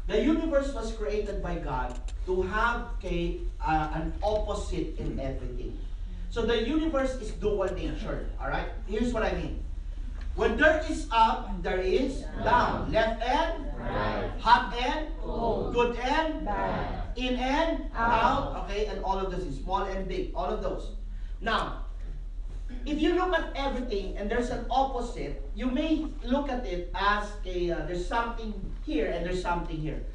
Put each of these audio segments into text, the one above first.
The universe was created by God to have an opposite in everything. So the universe is dual nature. Alright? Here's what I mean. When there is up, there is down. Left and right. Hot and cold. Good and bad. In and out. Okay? And all of this is small and big. All of those. Now, if you look at everything and there's an opposite, you may look at it as there's something here and there's something here.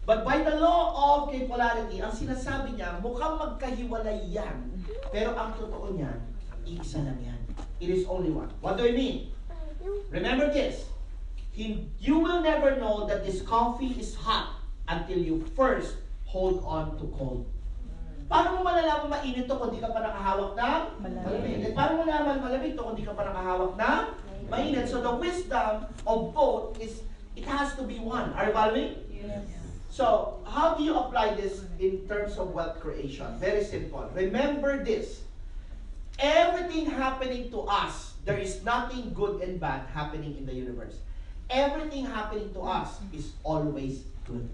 But by the law of polarity, ang sinasabi niya, mukhang magkahiwalay yan. Pero ang totoo niyan, iisa lang yan. It is only one. What do I mean? Remember this. You will never know that this coffee is hot until you first hold on to cold. Paano mo malalaman mainit to kung di ka pa nakahawak ng malamig? At paano mo malalaman malamig to kung di ka pa nakahawak ng mainit? So the wisdom of both is, it has to be one. Are you following? Yes. So, how do you apply this in terms of wealth creation? Very simple. Remember this. Everything happening to us, there is nothing good and bad happening in the universe. Everything happening to us is always good.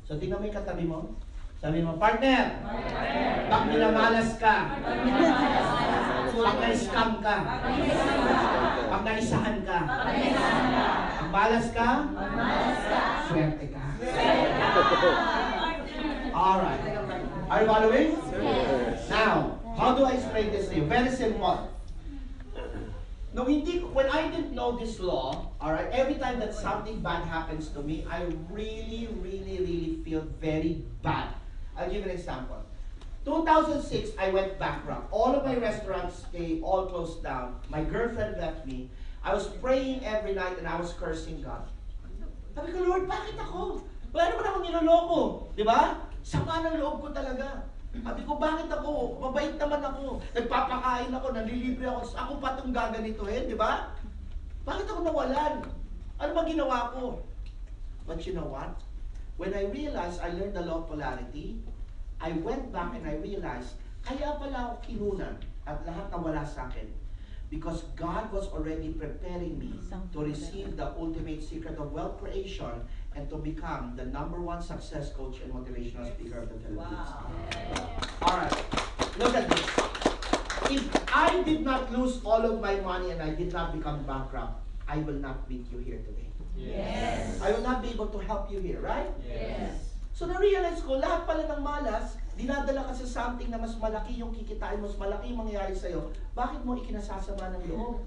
So, tingnan mo yung katabi mo. Sabi mo, partner, pag minamalas ka, pag na-scam ka, pag naisahan ka, pag malas ka, swerte ka. Alright. Are you following? Now, how do I explain this to you? Very simple. No, when I didn't know this law, alright, every time that something bad happens to me, I really feel very bad. I'll give you an example. 2006, I went bankrupt. All of my restaurants, all closed down. My girlfriend left me. I was praying every night and I was cursing God. Sabi ko, Lord, bakit ako? Wala naman akong niloloko. Di ba? Sama ng loob ko talaga. Sabi ko, bakit ako? Mabait naman ako. Nagpapakain ako, nalilibre ako. Ako pa itong gaganituhin, di ba? Bakit ako nawalan? Ano ba ginawa ko? But you know what? When I realized I learned the law of polarity, I went back and I realized, kaya pala ako kinunan at lahat nawala sa akin. Because God was already preparing me to receive the ultimate secret of wealth creation and to become the #1 success coach and motivational speaker of the Philippines. Wow. Alright, look at this. If I did not lose all of my money and I did not become bankrupt, I will not meet you here today. Yes. I will not be able to help you here, right? Yes. So na-realize ko, lahat pala ng malas, dinadala ka sa something na mas malaki yung kikitain mo, mas malaki yung mangyayari sa'yo. Bakit mo ikinasasama ng loob?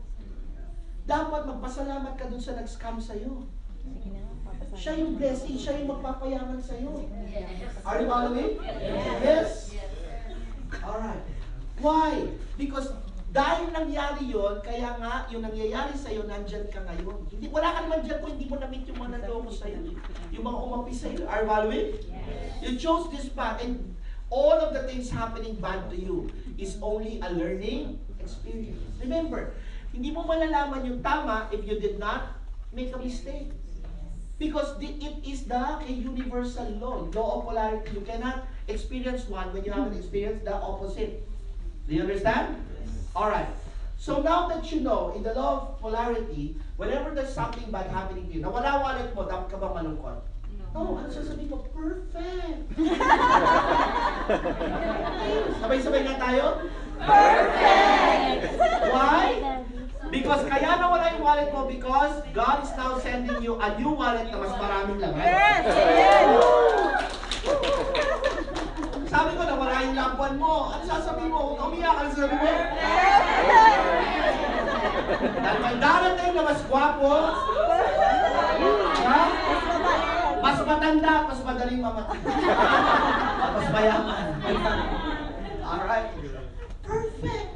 Dapat magpasalamat ka dun sa nag-scam sa'yo. Siya yung blessing, siya yung magpapayaman sa'yo. Are you following? Yes. Alright. Why? Because dahil nangyari yon, kaya nga yung nangyayari sa'yo, nandyan ka ngayon. Hindi, wala ka naman dyan kung hindi mo na-meet yung mga nanloko sa'yo. Yung mga umapi sa'yo. Are you following? You chose this path and all of the things happening bad to you is only a learning experience. Remember, hindi mo malalaman yung tama if you did not make a mistake. Because it is the universal law of polarity. You cannot experience one when you haven't experienced the opposite. Do you understand? Alright. So now that you know, in the law of polarity, whenever there's something bad happening to you, nawala wallet mo, dapat ka bang malungkot? No, ano sasabihin mo? Perfect! Sabay-sabay na tayo? Perfect! Why? Because kaya nawala yung wallet mo because God is now sending you a new wallet na mas maraming laman. Yes! Sabi ko, nawala yung lampuan mo. Ano sasabihin mo? Umiyak, ano sasabihin mo? Dahil may darating na mas gwapo, mas matanda, mas madaling mamatay. Mas mayaman. Alright. Perfect.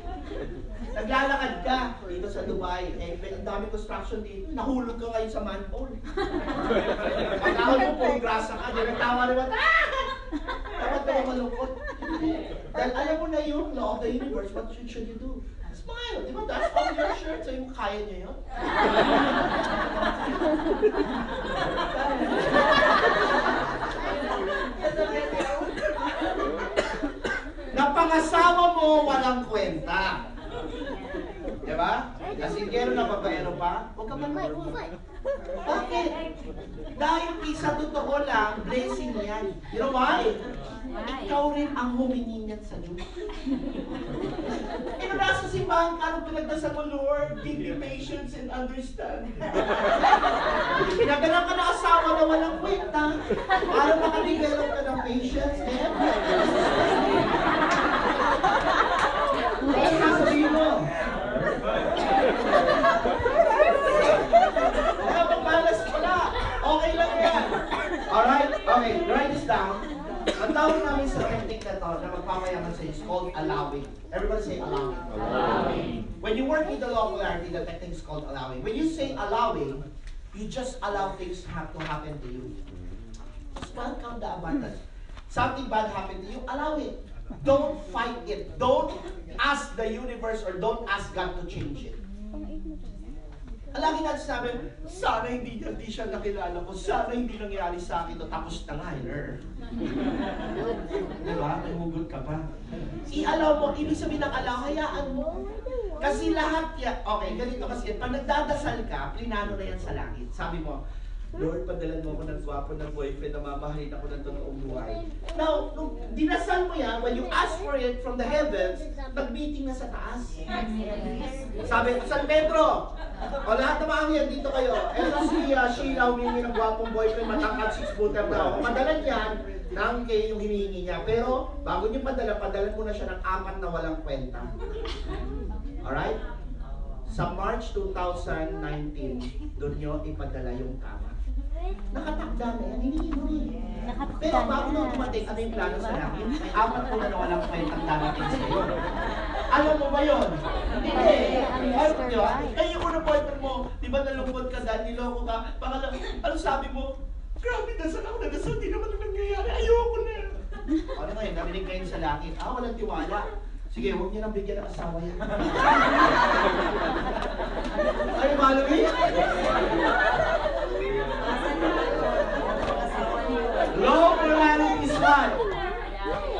Naglalakad ka dito sa Dubai. Ang dami construction dito. Nahulog ka ngayon sa manhole. Pagkahon mo, pong grasa ka. Di nagtawa naman. Dapat ka malungkot. Dahil alam mo na yung law of the universe, what should you do? Smile. Di ba? That's on your shirt. So yung kaya niya yun. Napangasawa mo, walang kwenta. Diba? Kasingero na babaero pa, huwag ka manloko. Bakit? Dahil isa totoo lang, blessing yan. You know why? Ikaw rin ang humingi niyan sa Diyos. Nasa simbahan ka, nung pinagdasal mo, Lord, give me patience and understanding. Pinagalang ka na asawa na walang kwenta, para makadevelop ka ng patience, eh? Kaya sasabihin mo, kaya magmalas pala, okay lang yan. Alright? Okay, write this down. Ang tawag namin sa technique na to, na magpamayaman sa is called allowing. Everybody say allowing. Allowing. When you work with the law of polarity, the technique is called allowing. When you say allowing, you just allow things to happen to you. Just welcome the abundance. Something bad happened to you, allow it. Don't fight it. Don't ask the universe or don't ask God to change it. Lagi natin sabi, sana hindi siya nakilala ko, sana hindi nangyari sa akin to, tapos na nga, diba? Nagugot ka pa. I-allow mo, ibig sabihin ng allow, hayaan mo. Kasi lahat yan, okay, ganito kasi, pag nagdadasal ka, plinano na yan sa langit. Sabi mo, Lord, padalan mo ako ng gwapo ng boyfriend na mamahalin ako ng totoong buhay. Now, nung dinasal mo yan, when you ask for it from the heavens, nag-meeting na sa taas. Sabi, San Pedro, o lahat ng mga yan, dito kayo. Ito si Sheila, humingi ng gwapong boyfriend, matangkad 6-footer daw. Padalan yan, nang kayo yung hinihingi niya. Pero, bago niyo padalan mo na siya ng 4 na walang kwenta. Alright? Sa March 2019, doon nyo ipadala yung kama. Nakatakda na yan, hindi mo rin. Pero bago na dumating, ano yung plano sa langit? May 4 po na walang kwentang darating sa iyo. Alam mo ba yun? Hindi. Kaya yung una boyfriend mo, di ba nalungkot ka dahil niloko ka? Baka ano sabi mo? Grabe, nasaan ako nagasal, di naman ang nangyayari, ayoko na. Ano ngayon, narinig kayo sa langit? Walang tiwala. Sige, huwag niyo nang bigyan ng asawa yan. Ay, Malumi? Law of polarity is one.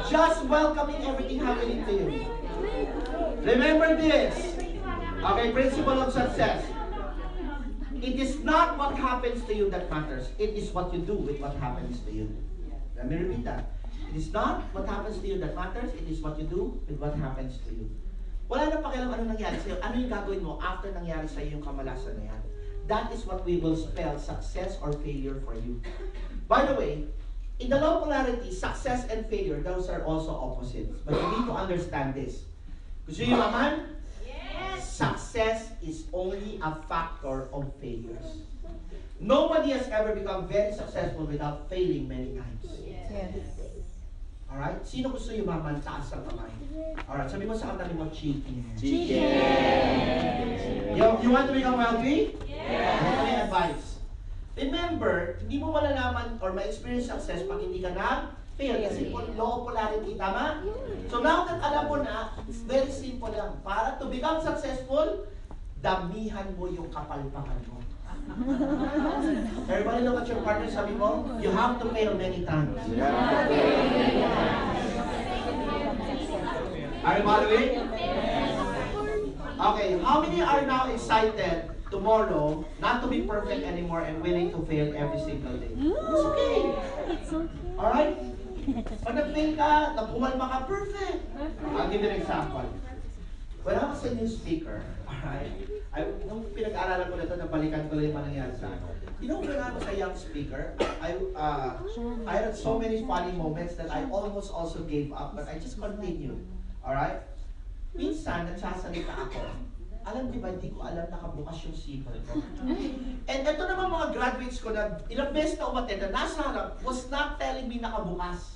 Just welcoming everything happening to you. Remember this. Okay, principle of success. It is not what happens to you that matters. It is what you do with what happens to you. Let me repeat that. It is not what happens to you that matters. It is what you do with what happens to you. Wala na pakialam ano nangyari sa'yo. Ano yung gagawin mo after nangyari sa'yo yung kamalasan na yan. That is what we will spell success or failure for you. By the way, in the law of polarity, success and failure, those are also opposites. But you need to understand this. Gusto nyo naman? Yes! Success is only a factor of failures. Nobody has ever become very successful without failing many times. Yes. Alright? Sino gusto yumaman? Taas ang kamay. Alright, sabi mo sa katabi mo, chicken. Chicken! You want to become wealthy? Yes! Ito yung advice. Remember, hindi mo malalaman or ma-experience success pag hindi ka na-fail. Kasi law of polarity, tama? So now that alam mo na, it's very simple lang. Para to become successful, damihan mo yung kapalpakan mo. Everybody look at your partner, sabi mo, you have to fail many times. Are you following? Okay, how many are now excited tomorrow not to be perfect anymore and willing to fail every single day? It's okay. Alright? Pag nag-fail ka, nagkumalma ka, perfect. I'll give you an example. When I was a new speaker, alright, nung pinag-aaralan ko na ito, nabalikan ko lang yung nangyari sa akin. You know, when I was a young speaker, I had so many funny moments that I almost also gave up, but I just continued. Alright? Minsan, nagsasalita ako. Alam, di ba, hindi ko alam nakabukas yung signal ko. And ito naman mga graduates ko na ilang beses na umattend na nasa harap was not telling me nakabukas.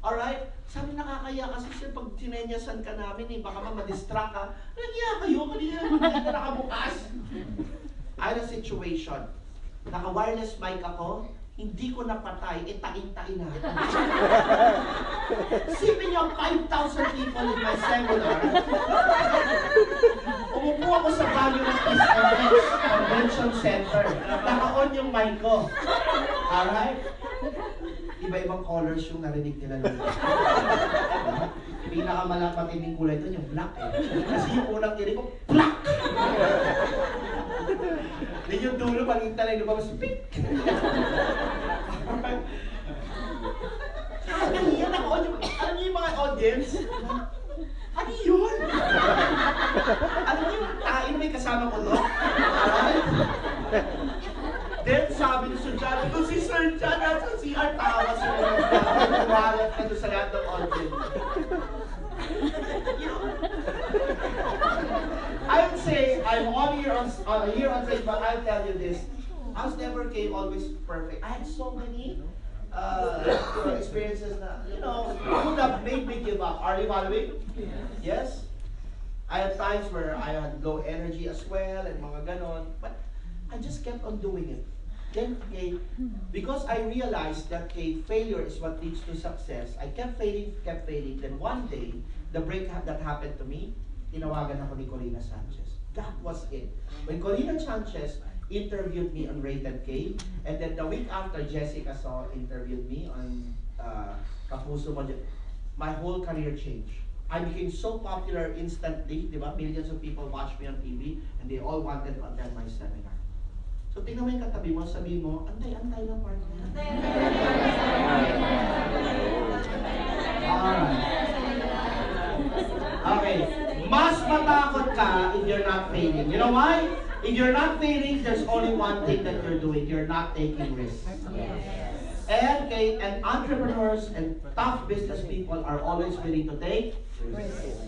Alright? Sabi nakakaya kasi sir, pag tinenyasan ka namin baka ma-distract ka. Nagyaya kayo, kanina hindi ka nakabukas. I had a situation. Naka-wireless mic ako, hindi ko napatay, tain-tain na. Isipin niyo, 5,000 people in my seminar. Umupo ako sa Value of Peace Convention Center. Naka-on yung mic ko. Alright? Iba-ibang colors yung narinig nila. Pinakamatinding kulay doon yung black eh. Kasi yung unang tiri ko, black! Then yung dulo, pag-inta lang, lumabas, pink! Yan ako, alam niyo yung mga audience? Ano yun? Alam niyo yung tain may kasama ko doon? Alright? Then sabi ni Sir John, kung si Sir John nasa CR, tawa siya. Nawalat ka doon sa lahat ng audience. You know, I would say, I'm on here on stage, but I'll tell you this. I was never always perfect. I had so many experiences that, you know, would have made me give up. Are you following? Yes? I had times where I had low energy as well, and mga ganon, but I just kept on doing it. Then, because I realized that failure is what leads to success, I kept failing. Then one day, the break that happened to me, tinawagan ako ni Corina Sanchez. That was it. When Corina Sanchez interviewed me on Rated K, and then the week after, Jessica Saw interviewed me on Kapuso Mo, my whole career changed. I became so popular instantly, di ba? Millions of people watched me on TV, and they all wanted to attend my seminar. So tingnan mo yung katabi mo, sabihin mo, antay lang partner. Alright. Okay. Mas matakot ka if you're not failing. You know why? If you're not failing, there's only one thing that you're doing. You're not taking risks. And entrepreneurs and tough business people are always willing to take risks.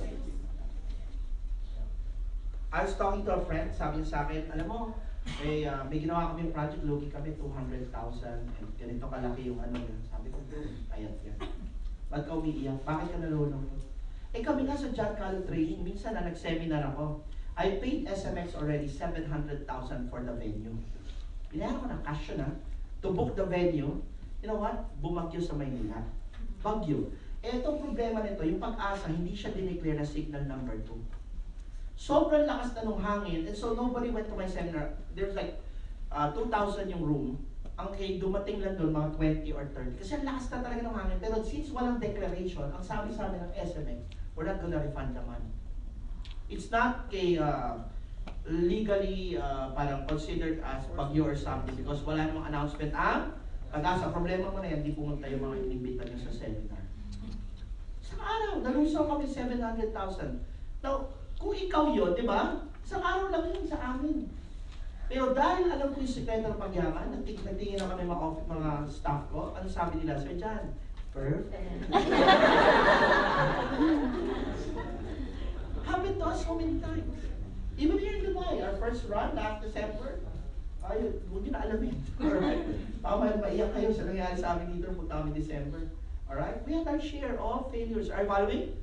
I was talking to a friend, sabi niya sa akin, alam mo, may ginawa kami yung project, lugi kami 200,000 and ganito kalaki yung ano yun. Sabi ko, ayan yan. Ba't ka umiiyak? Bakit ka nalulong? Kami nga sa John Carlo Training, minsan na nag-seminar ako, I paid SMX already 700,000 for the venue. Pinayaran ko ng cash yun to book the venue. You know what? Bumagyo sa Maynila. Bagyo. Itong problema nito, yung Pag-asa, hindi siya dineclare na signal number 2. Sobrang lakas na nung hangin, and so nobody went to my seminar. There's like 2,000 yung room. Ang dumating lang doon, mga 20 or 30. Kasi ang lakas na talaga ng hangin. Pero since walang declaration, ang sabi sa amin ng SMX, we're not gonna refund the money. It's not legally parang considered as bagyo or something because wala namang announcement ang Pag-asa. Problema mo na yan, di pumunta yung mga inimbita niyo sa seminar. Isang araw, nalusaw kami 700,000. Now, kung ikaw yun, di ba? Isang araw lang yun sa amin. Pero dahil alam ko yung sekreto ng pagyaman, nagtingin na kami mga staff ko, ano sabi nila? Sir John, perfect. Happened to us so many times. Even here in Dubai, our first run last December, huwag nyo na alamin. Alright? Maiyak kayo sa nangyari sa amin dito, punta kami December. Alright? We had our share of failures. Are you following?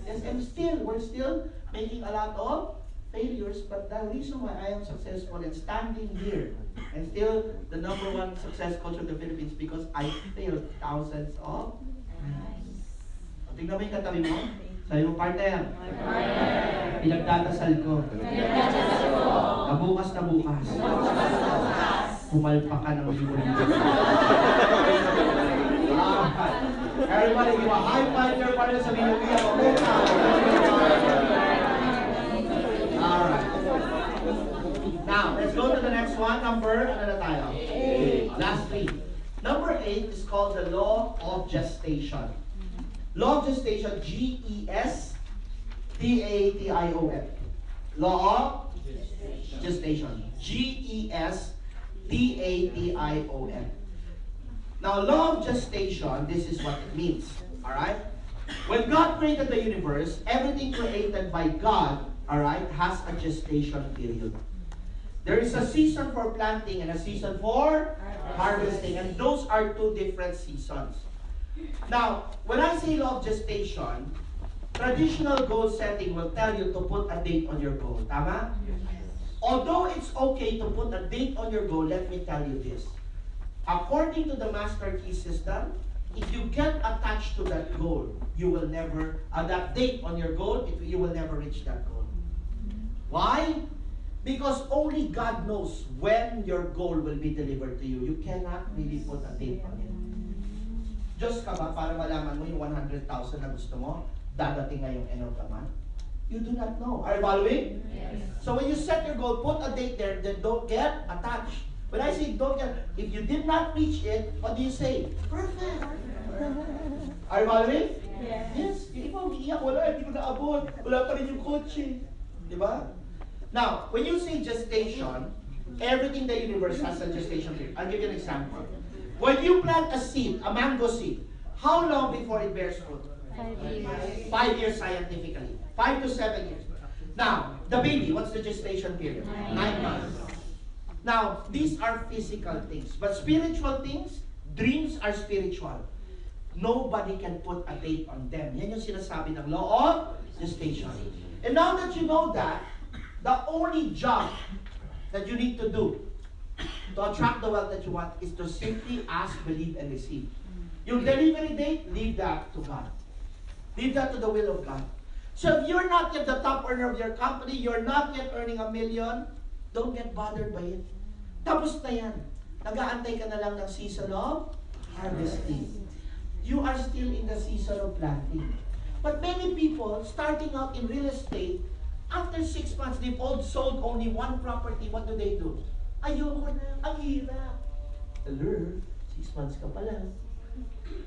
Yes. And we're still making a lot of failures, but the reason why I am successful and standing here and still the #1 success coach of the Philippines because I failed thousands of times. Tingnan mo yung katabi mo. Sabi mo, partner. Pinagdadasal ko. Nabukas na bukas. Pumalpak ka ng libo-libo. Everybody give a high five to your partner. Sabihin mo, iyak ako. Alright. Now, let's go to the next one. Number, ano na tayo? 8. Last 3. Number 8 is called the law of gestation. Law of gestation, G-E-S-T-A-T-I-O-N. Law of gestation. G-E-S-T-A-T-I-O-N. Now, law of gestation, this is what it means. Alright? When God created the universe, everything created by God, alright, has a gestation period. There is a season for planting and a season for harvesting. And those are two different seasons. Now, when I say law of gestation, traditional goal setting will tell you to put a date on your goal. Tama? Although it's okay to put a date on your goal, let me tell you this. According to the Master Key System, if you get attached to that goal, you will never, that date on your goal, you will never reach that goal. Why? Because only God knows when your goal will be delivered to you. You cannot really put a date on it. Diyos ka ba para malaman mo yung 100,000 na gusto mo? dadating ngayong end of the month? You do not know. Are you following? Yes. So when you set your goal, put a date there, then don't get attached. When I say don't get, if you did not reach it, what do you say? Perfect. Are you following? Yes. Yes. Yung iba, umiiyak, wala, hindi ko naabot. Wala pa rin yung kotse. Di ba? Now, when you say gestation, everything in the universe has a gestation period. I'll give you an example. When you plant a seed, a mango seed, how long before it bears fruit? 5 years. 5 years scientifically. 5 to 7 years. Now, the baby, what's the gestation period? 9 months. Now, these are physical things. But spiritual things, dreams are spiritual. Nobody can put a date on them. Yan yung sinasabi ng law of gestation. And now that you know that, the only job that you need to do to attract the wealth that you want is to simply ask, believe, and receive. Yung delivery date, leave that to God. Leave that to the will of God. So if you're not yet the top earner of your company, you're not yet earning $1 million, don't get bothered by it. Tapos na yan. Nag-aantay ka na lang ng season of harvesting. You are still in the season of planting. But many people, starting out in real estate, after 6 months, they've all sold only one property. What do? Ayoko na, ang hirap. Hello, 6 months ka pa lang.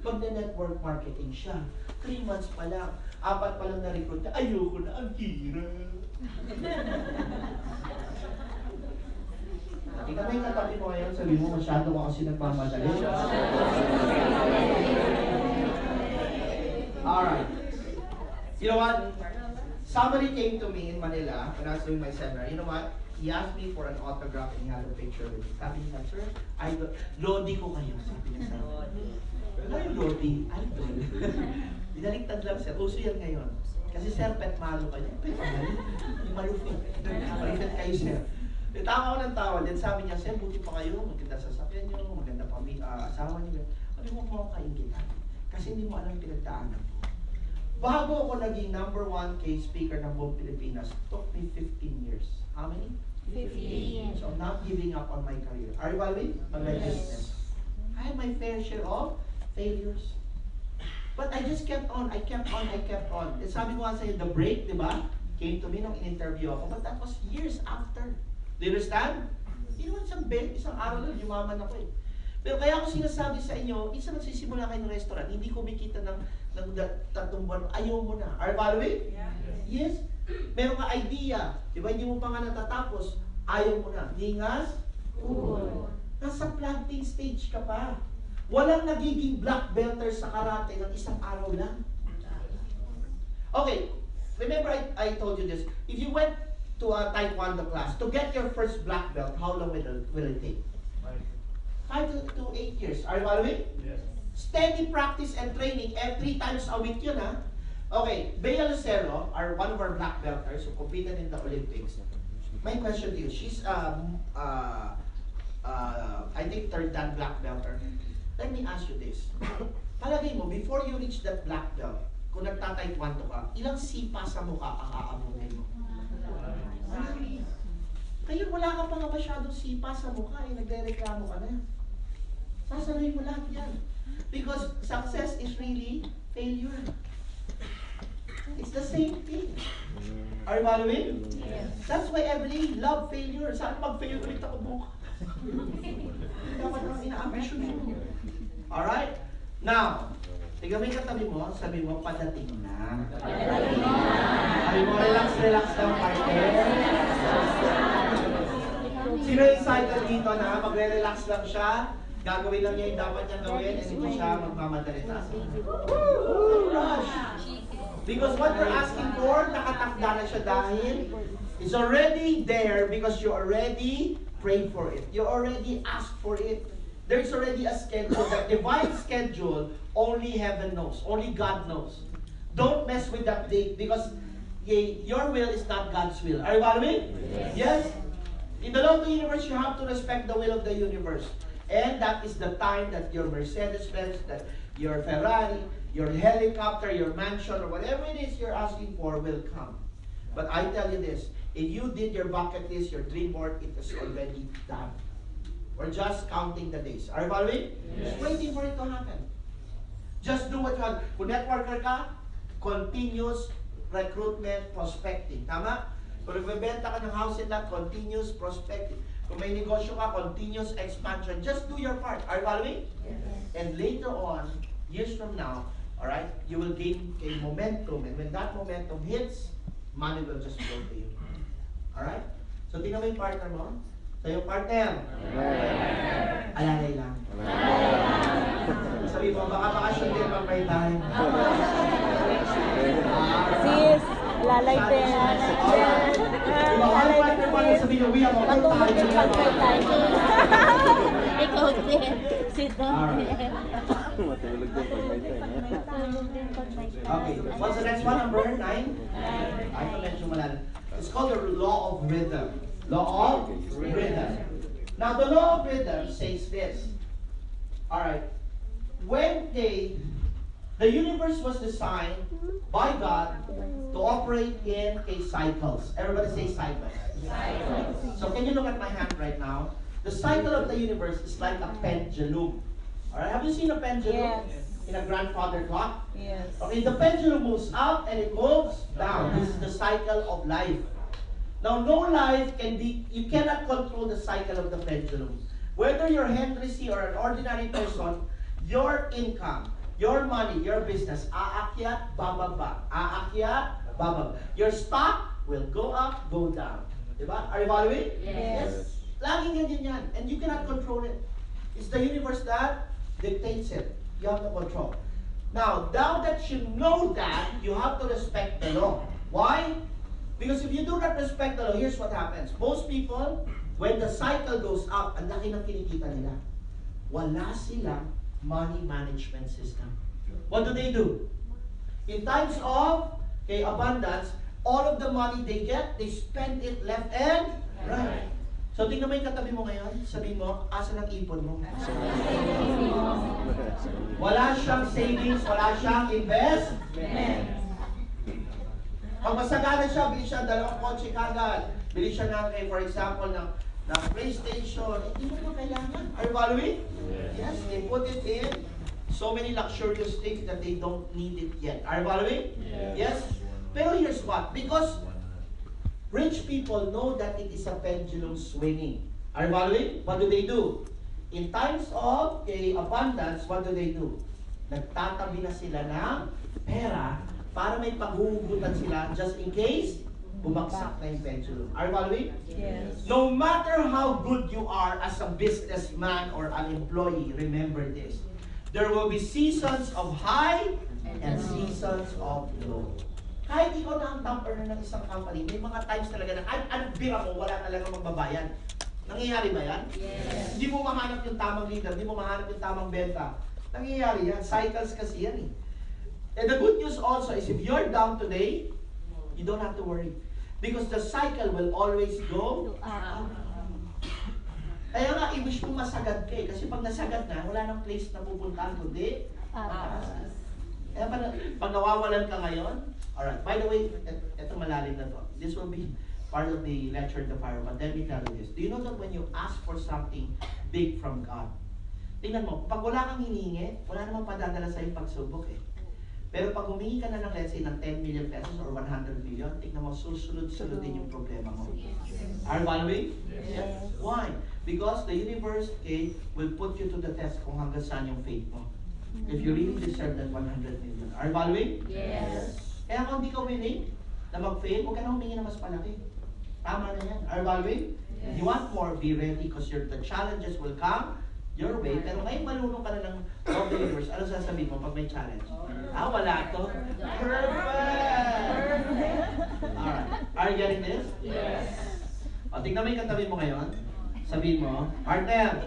Pag na-network marketing siya, 3 months pa lang, 4 pa lang na-recruit niya, ayoko na, ang hirap. Ikaw na yung katabi mo ngayon, sabi mo masyado ka kasi nagmamadali. Alright. You know what? Somebody came to me in Manila when I was doing my seminar. You know what? He asked me for an autograph and he had a picture with me. Sabi niya, sir, Lodi ko kayo. Sabi niya sa akin. Ano yung Lodi? Idol. Binaliktad lang, sir. Uso yan ngayon. Kasi sir, pet malo ka niya. Pet malo? Yung malupit. Malupit kayo, sir. Tawa ko ng tawa. Then sabi niya, sir, buti pa kayo. Maganda sasakyan niyo. Maganda pa asawa niyo. Sabi mo, mukhang kaingitan. Kasi hindi mo alam pinagdaanan ko. Bago ako naging #1 case speaker ng buong Pilipinas, took me 15 years. How many? 15. So I'm not giving up on my career. Are you following? On my business. I had my fair share of failures. But I just kept on. I kept on. And sabi ko nga sa'yo, the break, di ba? Came to me nung in-interview ako. But that was years after. Do you understand? Hindi naman isang araw lang, yumaman ako eh. Pero kaya ako sinasabi sa inyo, isa nagsisimula kayo ng restaurant, hindi kumikita ng 3 buwan, ayaw mo na. Are you following? Yes. Meron ka idea, di ba hindi mo pa nga natatapos, ayaw mo na. Ningas? Nasa planting stage ka pa. Walang nagiging black belter sa karate ng isang araw lang. Okay, remember I told you this. If you went to a Taekwondo class, to get your first black belt, how long will it take? 5 to 8 years. Are you following? Yes. Steady practice and training 3 times a week yun, ha? Okay, Bea Lucero, one of our black belters who competed in the Olympics. My question to you, she's I think 3rd dan black belter. Let me ask you this. Palagay mo, before you reach that black belt, kung nagtataekwondo ka, ilang sipa sa mukha ang aamunin mo? Kaya wala ka pa nga masyadong sipa sa mukha, nagre-reklamo ka na. Sasaluhin mo lahat yan. Because success is really failure. It's the same thing. Are you following? Yes. That's why I really love failure. Saan mag-fail ulit ako bukas? Dapat ang ina-ambition mo. Alright? Now, tignan mo yung katabi mo, sabi mo, padating na. Sabi mo, relax lang, partner. Sino excited dito na magre-relax lang siya? Gagawin lang niya yung dapat niyang gawin and hindi siya magmamadali taas. Rush! Because what you're asking for, nakatakda na siya dahil it's already there because you already prayed for it. You already asked for it. There's already a schedule. That divine schedule, only heaven knows. Only God knows. Don't mess with that date because your will is not God's will. Are you following? Yes? In the law of the universe, you have to respect the will of the universe. And that is the time that your Mercedes-Benz, that your Ferrari, your helicopter, your mansion, or whatever it is you're asking for will come. But I tell you this, if you did your bucket list, your dream board, it is already done. We're just counting the days. Are you following? Yes. Just waiting for it to happen. Just do what you want. Kung networker ka, continuous recruitment prospecting. Tama? Kung nagbebenta ka ng house and lot, continuous prospecting. Kung may negosyo ka, continuous expansion. Just do your part. Are you following? Yes. And later on, years from now, alright, you will gain a momentum. And when that momentum hits, money will just flow to you. Alright? So, tingnan mo yung partner mo. So, yung partner. Alalay lang. Sabi mo, baka bakasyon din pag may time. Sis, lalay din. Yung mga partner mo lang sabi niyo, we have a good Matulog din pag may time. time. Ikaw din. Sit down. Alright. Matulog din pag may time. Matulog din pag may time. Okay, what's the next one? Number 9? I can mention malalim. It's called the law of rhythm. Law of rhythm. Now, the law of rhythm says this. Alright. When the universe was designed by God to operate in cycles. Everybody say cycles. So can you look at my hand right now? The cycle of the universe is like a pendulum. Alright, have you seen a pendulum? Yes. In a grandfather clock? Yes. Okay, the pendulum moves up and it moves down. This is the cycle of life. Now, no life you cannot control the cycle of the pendulum. Whether you're Henry C. or an ordinary person, your income, your money, your business, aakyat, bababa. Aakyat, bababa. Your stock will go up, go down. Diba? Are you following? Yes. Laging ganyan yan. And you cannot control it. It's the universe that dictates it. You have no control. Now that you know that, you have to respect the law. Why? Because if you do not respect the law, here's what happens. Most people, when the cycle goes up, ang laki ng kinikita nila. Wala silang money management system. What do? In times of abundance, all of the money they get, they spend it left and right. So tingnan mo yung katabi mo ngayon, sabihin mo, asa ng ipon mo? Wala siyang savings, wala siyang investment. Pag masagana siya, bili siya dalawang kotse kagad. Bili siya ng, for example, ng PlayStation. Hindi mo kailangan. Are you following? Yes, they put it in so many luxurious things that they don't need it yet. Are you following? Yes. Pero here's what. Because rich people know that it is a pendulum swinging. Are you following? What do? In times of abundance, what do? Nagtatabi na sila ng pera para may paghuhugutan sila just in case bumagsak na yung pendulum. Are you following? Yes. No matter how good you are as a businessman or an employee, remember this. There will be seasons of high and seasons of low. Kahit ikaw na ang top earner ng isang company, may mga times talaga na kahit anong bira mo, wala talaga magbabayan. Nangyayari ba yan? Yes. Hindi mo mahanap yung tamang leader, hindi mo mahanap yung tamang benta. Nangyayari yan. Cycles kasi yan eh. And the good news also is if you're down today, you don't have to worry. Because the cycle will always go up. Kaya nga, i-wish mo masagad ka eh. Kasi pag nasagad na, wala nang place na pupuntahan kundi taas. Kaya pag nawawalan ka ngayon, alright, by the way, ito malalim na to. This will be part of the lecture in the fire, but let me tell you this. Do you know that when you ask for something big from God, tingnan mo, pag wala kang hinihingi, wala namang padadala sa'yo pagsubok eh. Pero pag humingi ka na ng, let's say, ng 10 million pesos or 100 million, tingnan mo, susunod-sunod din yung problema mo. Are you following? Yes. Why? Because the universe will put you to the test kung hanggang saan yung faith mo. If you really deserve that 100 million. Are you following? Yes. Kaya kung hindi ka willing na mag-fail, huwag ka na humingi na mas palaki. Tama na yan. Are you following? If you want more, be ready because the challenges will come your way. Pero ngayon malunong ka na ng of the universe. Ano sasabihin mo pag may challenge? Wala to. Perfect! Alright. Are you getting this? Yes. O, tingnan mo yung katabi mo ngayon. Sabihin mo, partner!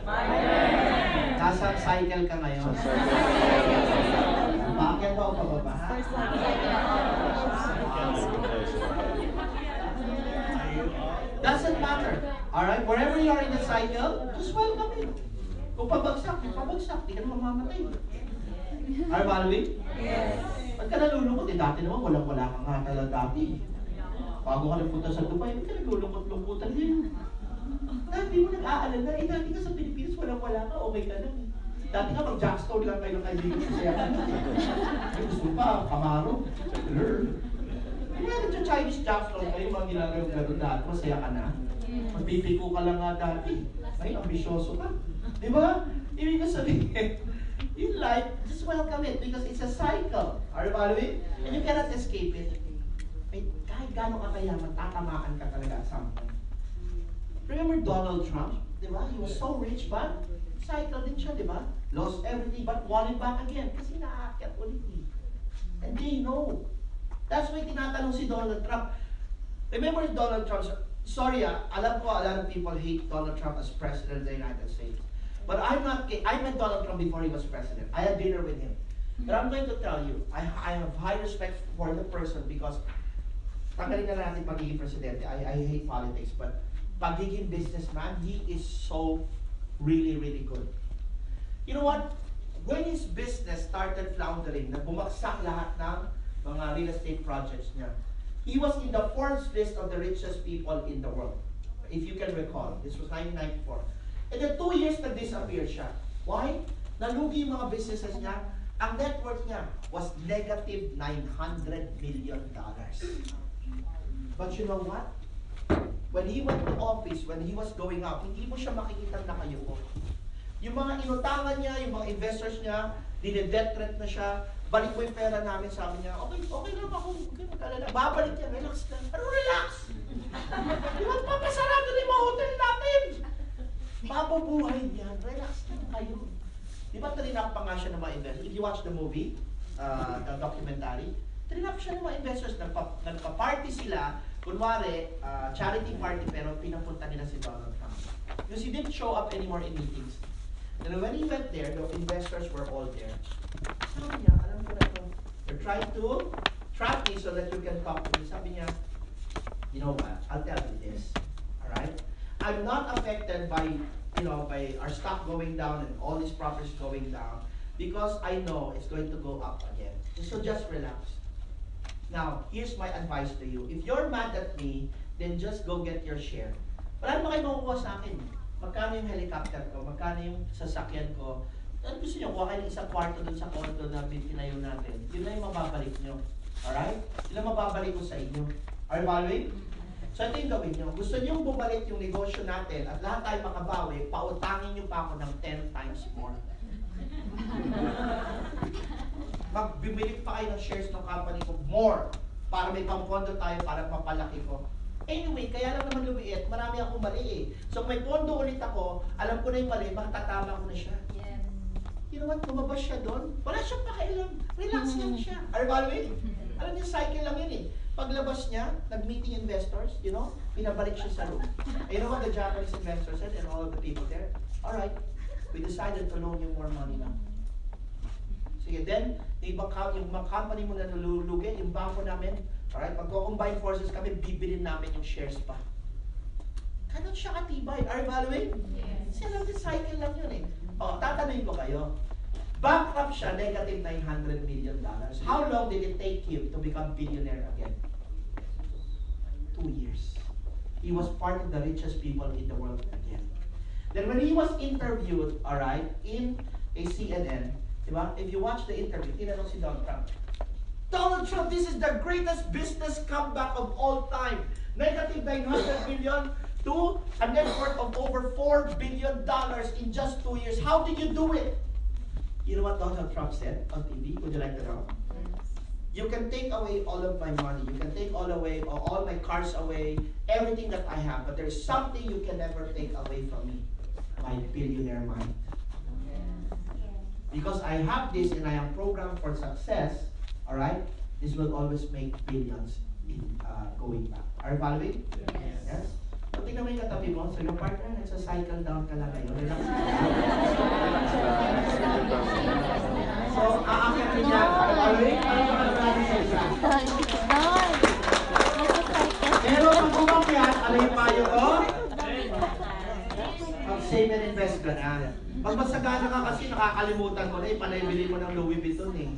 Nasang cycle ka ngayon? Bakit ba o pababa? Doesn't matter. Alright? Wherever you are in the cycle, just welcome it. Kung pabagsak, di ka naman mamamatay. Are you following? Yes. Ba't ka nalulungkot? Dati naman walang-wala ka nga talaga dati. Bago ka nagpunta sa Dubai, ba't ka naglulungkot-lungkotan din? Dati mo nag-aalala, dati ka sa Pilipinas, walang-wala ka, okay ka lang. Dati nga mag-jackstone lang kayo ng kaibigan sa saya ka. Ay, gusto pa, Camaro. Kaya nag-Chinese jackstone kayo, mga ginagawa gano'n dati, masaya ka na. Magpipiko ka lang nga dati. Ay, ambisyoso ka. Di ba? Ibig ko sabihin, in life, just welcome it because it's a cycle. Are you following? And you cannot escape it. Ay, kahit gano'n ka kayaman, tatamaan ka talaga at some point. Remember Donald Trump? Di ba? He was so rich, but cycle din siya, di ba? Lost everything, but won it back again. Kasi naaakyat ulit eh. And they know. That's why tinatanong si Donald Trump. Remember Donald Trump? Sorry alam ko a lot of people hate Donald Trump as President of the United States. But I met Donald Trump before he was president. I had dinner with him. But I'm going to tell you, I have high respect for the person because tanggalin na natin pagiging presidente. I hate politics, but pagiging businessman, he is so really, really good. You know what? When his business started floundering, na bumagsak lahat ng mga real estate projects niya, he was in the Forbes list of the richest people in the world. If you can recall, this was 1994. And then 2 years nag-disappear siya. Why? Nalugi yung mga businesses niya. Ang net worth niya was negative $900 million. But you know what? When he went to office, when he was going out, hindi mo siya makikita nakayuko. Yung mga inutangan niya, yung mga investors niya, dine-debt threat na siya, balik mo yung pera namin, sabi niya, okay lang ako, okay magkalala. Babalik niya, relax lang. Ano relax? Di ba papasarado na yung mga hotel natin? Mabubuhay yan, relax lang kayo. Di ba trinap pa nga siya ng mga investors? If you watch the movie, the documentary, trinap siya ng mga investors, nagpa-party sila, kunwari, charity party, pero pinapunta nila si Donald Trump. Because he didn't show up anymore in meetings. And when he went there, the investors were all there. Sabi niya, alam ko na ito, they're trying to trap me so that you can talk to me. Sabi niya, you know what, I'll tell you this, alright? I'm not affected by, by our stock going down and all these properties going down because I know it's going to go up again. So just relax. Now, here's my advice to you. If you're mad at me, then just go get your share. Wala naman kayo makukuha sa akin. Magkano yung helicopter ko? Magkano yung sasakyan ko? Ano gusto nyo? Kuha kayo ng isang kwarto dun sa condo na tinayo natin. Yun na yung mababalik nyo. Alright? Yun ang mababalik ko sa inyo. Are you following? So ito yung gawin nyo. Gusto nyo bumalik yung negosyo natin at lahat tayo makabawi, pautangin nyo pa ako ng 10 times more. Magbibili pa kayo ng shares ng company ko more para may pampondo tayo para mapalaki ko. Anyway, kaya lang naman lumiit, marami akong mali eh. So may pondo ulit ako, alam ko na yung mali, matatama ko na siya. Yes. You know what, lumabas siya doon, wala siyang pakialam, relax lang siya. Are you following? Alam niyo, cycle lang yun eh. Paglabas niya, nag-meeting investors, pinabalik siya sa room. And you know what the Japanese investors said and all of the people there? Alright, we decided to loan you more money now. Sige, then, yung mga company mo na nalulugi, yung bangko namin, alright, pag-combine forces kami, bibilin namin yung shares pa. Ganun siya katibay. Are you following? Yes. Kasi alam din, cycle lang yun eh. O, tatanungin ko kayo. Bankrupt siya, negative $900 million. How long did it take him to become billionaire again? 2 years. He was part of the richest people in the world again. Then when he was interviewed, alright, in a CNN, diba? If you watch the interview, tinanong si Donald Trump. Donald Trump, this is the greatest business comeback of all time. Negative $900 million to a net worth of over $4 billion in just 2 years. How did you do it? You know what Donald Trump said on TV? Would you like to know? You can take away all of my money. You can take all my cars away, everything that I have. But there's something you can never take away from me. My billionaire mind. Because I have this and I am programmed for success, alright? This will always make billions in going back. Are you following? Yes? So, tingnan mo yung katabi mo. So, yung partner, nagsa-cycle down ka lang ngayon. Relax. So, aakyat rin niya. Are you following? Ano ba natin sa isa? Pero pag umakyat, ano yung payo ko? Save and invest ka na. Pag masagana ka kasi, nakakalimutan mo na eh, panay bili mo ng Louis Vuitton eh.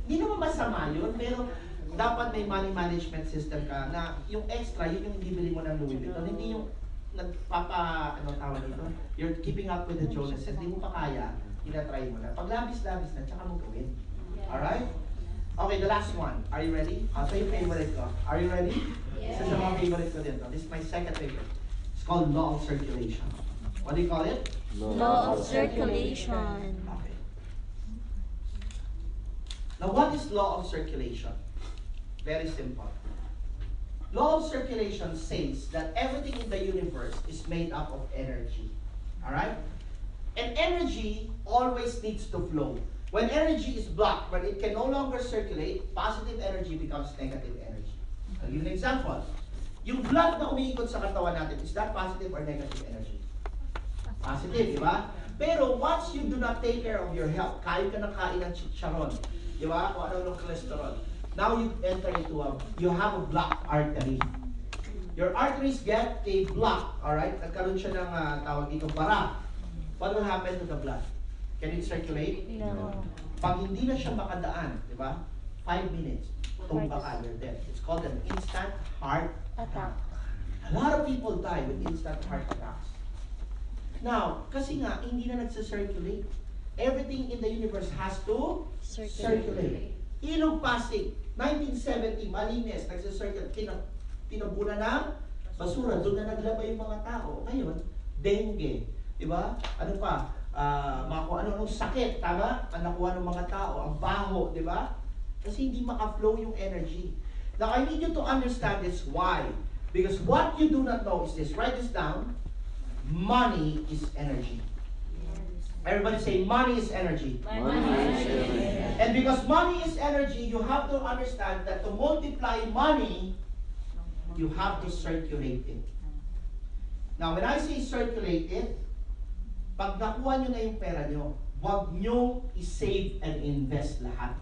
Hindi naman masama yun, pero dapat may money management system ka na yung extra, yun yung bibili mo ng Louis Vuitton, hindi yung ano tawag dito? You're keeping up with the Joneses, hindi mo pa kaya, tinatry mo na. Pag labis-labis na, tsaka mo gawin. Alright? Okay, the last one. Are you ready? Ito yung favorite ko. Are you ready? Isa sa mga favorite ko din. This is my second favorite. It's called law of circulation. What do you call it? Law of circulation. Okay. Now, what is law of circulation? Very simple. Law of circulation says that everything in the universe is made up of energy. Alright? And energy always needs to flow. When energy is blocked, when it can no longer circulate, positive energy becomes negative energy. I'll give you an example. Yung blood na umiikot sa katawan natin, is that positive or negative energy? Positive, di ba? Pero once you do not take care of your health, kain ka ng kain ng chicharon, di ba? O ano ng cholesterol. Now you enter into you have a blocked artery. Your arteries get a block, alright? Nagkaroon siya ng tawag dito, bara. What will happen to the blood? Can it circulate? No. Pag hindi na siya makadaan, di ba? 5 minutes, tumba ka, you're dead. It's called an instant heart attack. A lot of people die with instant heart attacks. Now, kasi nga, hindi na nagsa-circulate. Everything in the universe has to circulate. Ilog Pasig, 1970, malinis, nagsa-circulate. Tinabunan ng basura, doon na naglaba yung mga tao. Ngayon, dengue, di ba? Ano pa? Mga kung ano-anong sakit, tama? Ang nakuha ng mga tao, ang baho, di ba? Kasi hindi maka-flow yung energy. Now, I need you to understand this. Why? Because what you do not know is this. Write this down. Money is energy. Everybody say, money is energy. Money is energy. And because money is energy, you have to understand that to multiply money, you have to circulate it. Now, when I say circulate it, pag nakuha nyo na yung pera nyo, huwag nyo i-save and invest lahat.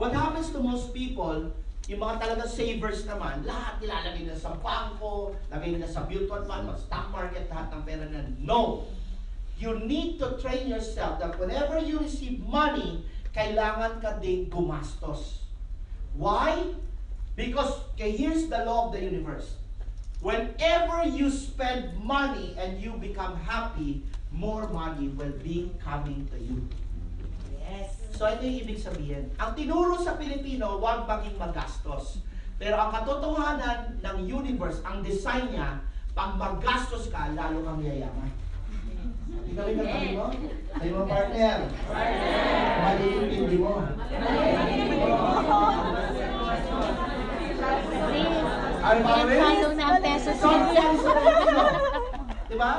What happens to most people, yung mga talaga savers naman, lahat nilalagay na sa bangko, lagay na sa mutual fund, stock market, lahat ng pera na. No! You need to train yourself that whenever you receive money, kailangan ka din gumastos. Why? Because, okay, here's the law of the universe. Whenever you spend money and you become happy, more money will be coming to you. Yes. So ito yung ibig sabihin. Ang tinuro sa Pilipino, huwag maging magastos. Pero ang katotohanan ng universe, ang design niya, pag magastos ka, lalo kang yayaman. Hindi ka rin nagsabi mo? Sabi mo, partner. Mali-intindi mo. Ano ba rin? Follow na ang peso So, diba?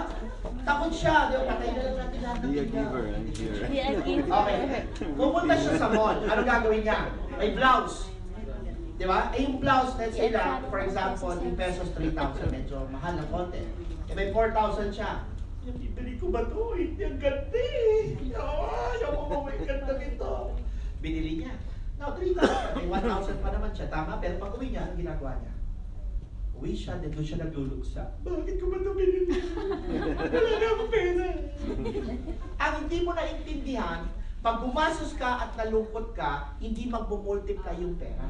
Takot siya. Diba? Patay na lang natin lahat ng Be a tingnan. giver, I'm here. Okay. Pupunta siya sa mall. Ano gagawin niya? May blouse. Di ba? Eh yung blouse, let's say lang, for example, in pesos 3,000, medyo mahal ng konti. Eh may 4,000 siya. Bibili ko ba ito? Hindi ang ganda eh. Ayaw mo may ganda nito. Binili niya. Now, 3,000. May 1,000 pa naman siya. Tama? Pero pag uwi niya, anong ginagawa niya? Uwi siya, dito siya nagluluksa. Bakit ko ba ito binili? Wala na akong pera. Ang hindi mo naintindihan, pag gumasos ka at nalungkot ka, hindi magmumultiply yung pera.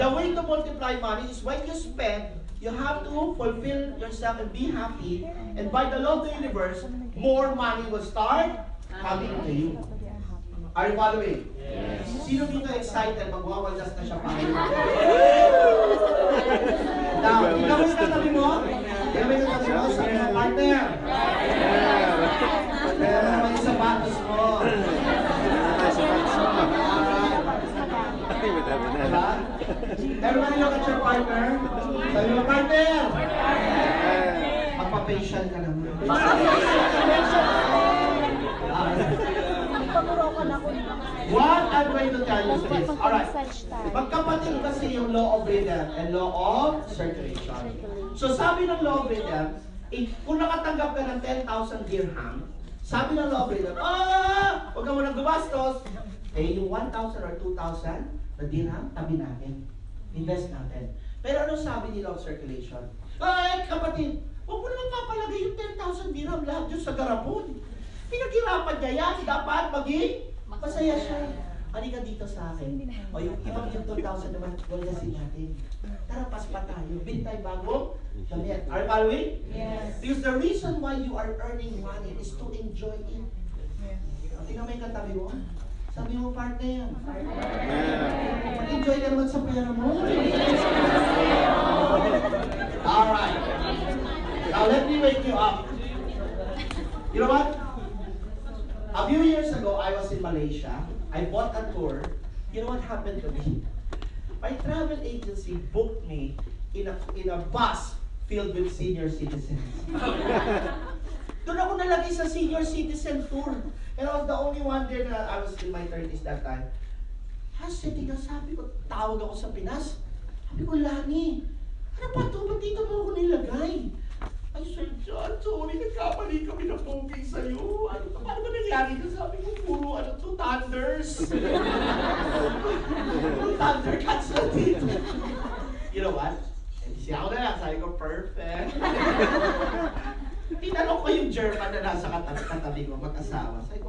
The way to multiply money is when you spend, you have to fulfill yourself and be happy. And by the law of the universe, more money will start coming to you. Are you following? Yes. Sino dito excited? Magwawaldas na siya pa. Now, ikaw yung tatabi mo? Ikaw yung tatabi mo? Sabi mo, partner. Pero naman yung sapatos mo. Diba? Everybody look at your partner. Sabi mo, partner. Magpa-facial ka naman. What I'm going to tell you is this. Alright. Magkapatid kasi yung law of rhythm and law of circulation. So sabi ng law of rhythm, kung nakatanggap ka ng 10,000 dirham, sabi ng law of rhythm, huwag ka munang gumastos. Eh, yung 1,000 or 2,000 na dirham, tabi natin. Invest natin. Pero ano sabi ni law of circulation? Ay, kapatid, huwag mo naman papalagay yung 10,000 dirham lahat dyan sa garapon. Pinaghirapan niya yan, dapat maging masaya siya. Halika dito sa akin. O yung ibang yung 2,000 naman, walasin natin. Tara, Bukas pa tayo. Bili tayo bagong damit. Are you following? Yes. Because the reason why you are earning money is to enjoy it. Tingnan mo yung katabi mo. Sabi mo, partner. Mag-enjoy ka naman sa pera mo. Alright. Now let me wake you up. You know what? A few years ago, I was in Malaysia. I bought a tour. You know what happened to me? My travel agency booked me in a bus filled with senior citizens. Doon ako nalagay sa senior citizen tour. And I was the only one there na I was in my 30s that time. Sitting ka, sabi ko, tawag ako sa Pinas. Sabi ko, Lani, ano ba ito? Ba't dito mo ako nilagay? Ay, Sir John, sorry, nagkamali kami na pogi sa'yo. Ano ba, paano ba nangyari ka? Sabi ko, puro ano to, thunders. Puro thundercats na dito. You know what? Eh, siya ako na lang, sabi ko, perfect. Tinanong ko yung German na nasa katabi ko, mag-asawa. Sabi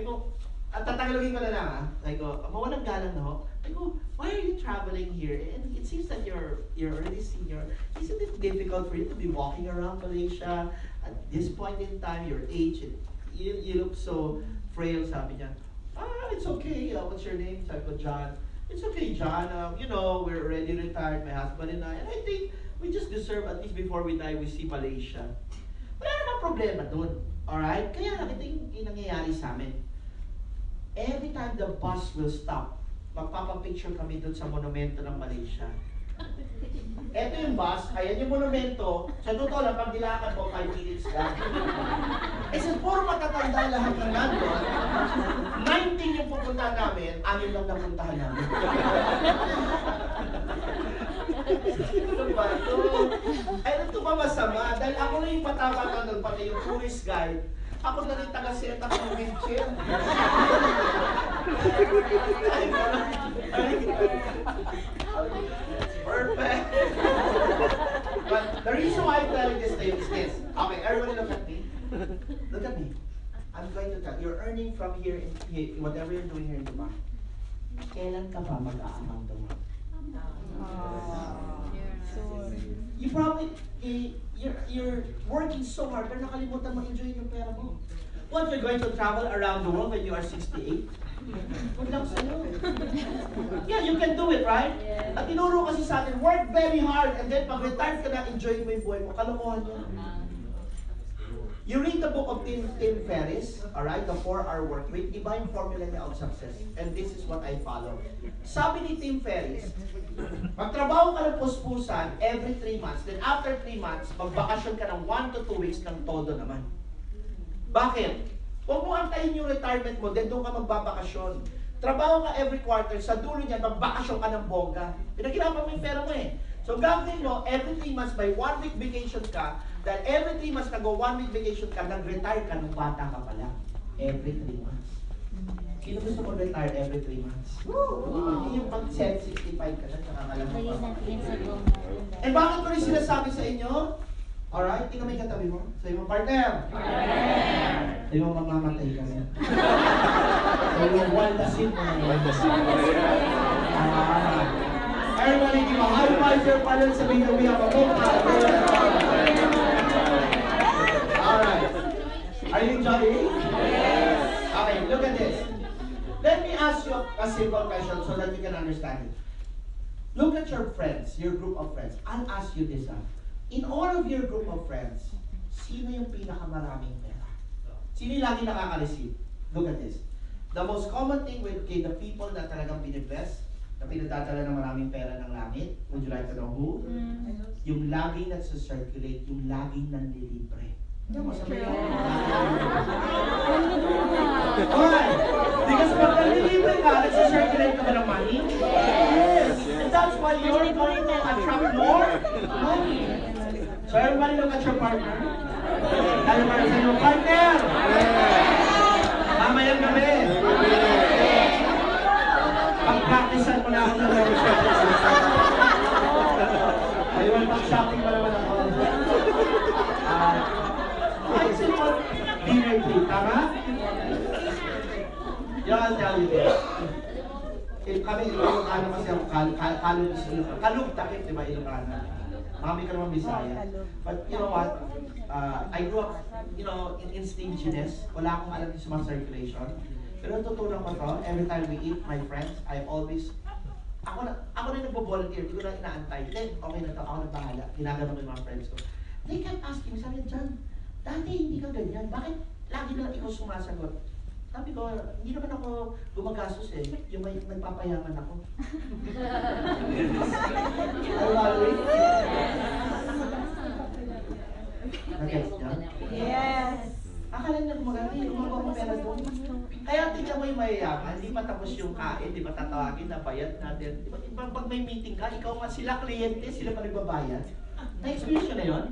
ko, tatagalogin ko na lang Sabi ko, mawalang galang na ho. Sabi ko, why are you traveling here? And it seems that you're already senior. Isn't it difficult for you to be walking around Malaysia at this point in time, your age, you look so frail, sabi niya. It's okay. What's your name? Sabi ko, John. It's okay, John. We're already retired, my husband and I think we just deserve, at least before we die, we see Malaysia. Wala namang problema dun. Alright? Kaya lang, ito yung nangyayari sa amin. Every time the bus will stop, magpapapicture kami dun sa monumento ng Malaysia. Ito yung bus, ayan yung monumento. Sa totoo lang, pag nilakad mo, 5 minutes lang. Since puro matatanda lahat ng nandun, 19 yung pupunta namin, 6 lang napuntahan namin. Ano ba ito? Ay, ito pa masama. Dahil ako na yung patama na nun, pati yung tourist guide. Ako na rin taga-set up ng wheelchair. Perfect. But the reason why I'm telling this to you is this. Okay, everybody look at me. Look at me. I'm going to tell you, you're earning from here, whatever you're doing here in Dubai. Kailan ka pa mag-aamang Dubai? You probably, you're working so hard, pero nakalimutan mo enjoy yung pera mo. What, you're going to travel around the world when you are 68? Good luck sa'yo. Yeah, you can do it, right? Yeah. At tinuro kasi sa atin, work very hard, and then pag retired ka na, enjoy mo yung buhay mo. Kalokohan yun. You read the book of Tim Ferriss, alright, the 4-hour work week, iba yung formula niya of success. And this is what I follow. Sabi ni Tim Ferriss, magtrabaho ka ng puspusan every 3 months, then after 3 months, magbakasyon ka ng 1 to 2 weeks ng todo naman. Bakit? Huwag mo antayin yung retirement mo, then doon ka magbabakasyon. Trabaho ka every quarter, sa dulo niya, magbakasyon ka ng bongga. Pinaghirapan mo yung pera mo eh. So gagawin mo, every 3 months, by 1 week vacation ka, dahil every 3 months ka go 1 week vacation ka, nag-retire ka nung bata ka pala. Every 3 months. Sino gusto mo retire every 3 months? Hindi yung pag 65 ka na, tsaka ka lang Lagay magpapakasyon. natin sa goma. And bakit ko rin sinasabi sa inyo? Alright, tingnan mo yung katabi mo. Sabi mo, partner! Sabi mo, mamamatay ka rin. Sabi mo, waldasin mo na yun. Everybody, give a high five your partner. Sabi mo, we have a book. Alright. Are you enjoying? Yes. Okay, look at this. Let me ask you a simple question so that you can understand it. Look at your friends, your group of friends. I'll ask you this. In all of your group of friends, sino yung pinakamaraming pera? Sino yung lagi nakaka-receive? Look at this. The most common thing with the people na talagang binibless, na pinadadala ng maraming pera ng langit, would you like to know who? Yung laging nagsa-circulate, yung laging nanlilibre. Yan mo, sabi yung alright! Because pag nanlilibre ka, nagsa-circulate ka ba ng money? Yes! And that's why you're going to attract more money. So everybody look at your partner. Tayo para sa inyong partner! Mamayang gabi! Pag-practicean mo na ako ng ayun, pag-shopping pa naman ako. Actually, dinner date, tama? Yeah, I'll tell you this. Kami, ano kasi ako, Kalug is Ilocano. Kalug, takip, di ba, Ilocano? Mami ka naman Bisaya. But you know what? I grew up, you know, in stinginess. Wala akong alam sa mga circulation. Pero natutunan ko to, every time we eat, my friends, I always, ako na nagbo-volunteer, hindi ko na inaantay. Then, okay na to, ako na bahala. Ginagano ko yung mga friends ko. They kept asking me, sabi, John, dati hindi ka ganyan. Bakit lagi na lang ikaw sumasagot? Sabi ko, hindi naman ako gumagastos eh. Yung may nagpapayaman ako. Are you following? Nag-gets niya? Yes. Akala nila gumagana, yung mga mga pera doon. Kaya tingnan mo yung mayayaman, hindi pa tapos yung kain, di ba tatawagin na bayad natin. Di ba, pag may meeting ka, ikaw nga sila kliyente, sila pa nagbabayad. Na-experience na yun?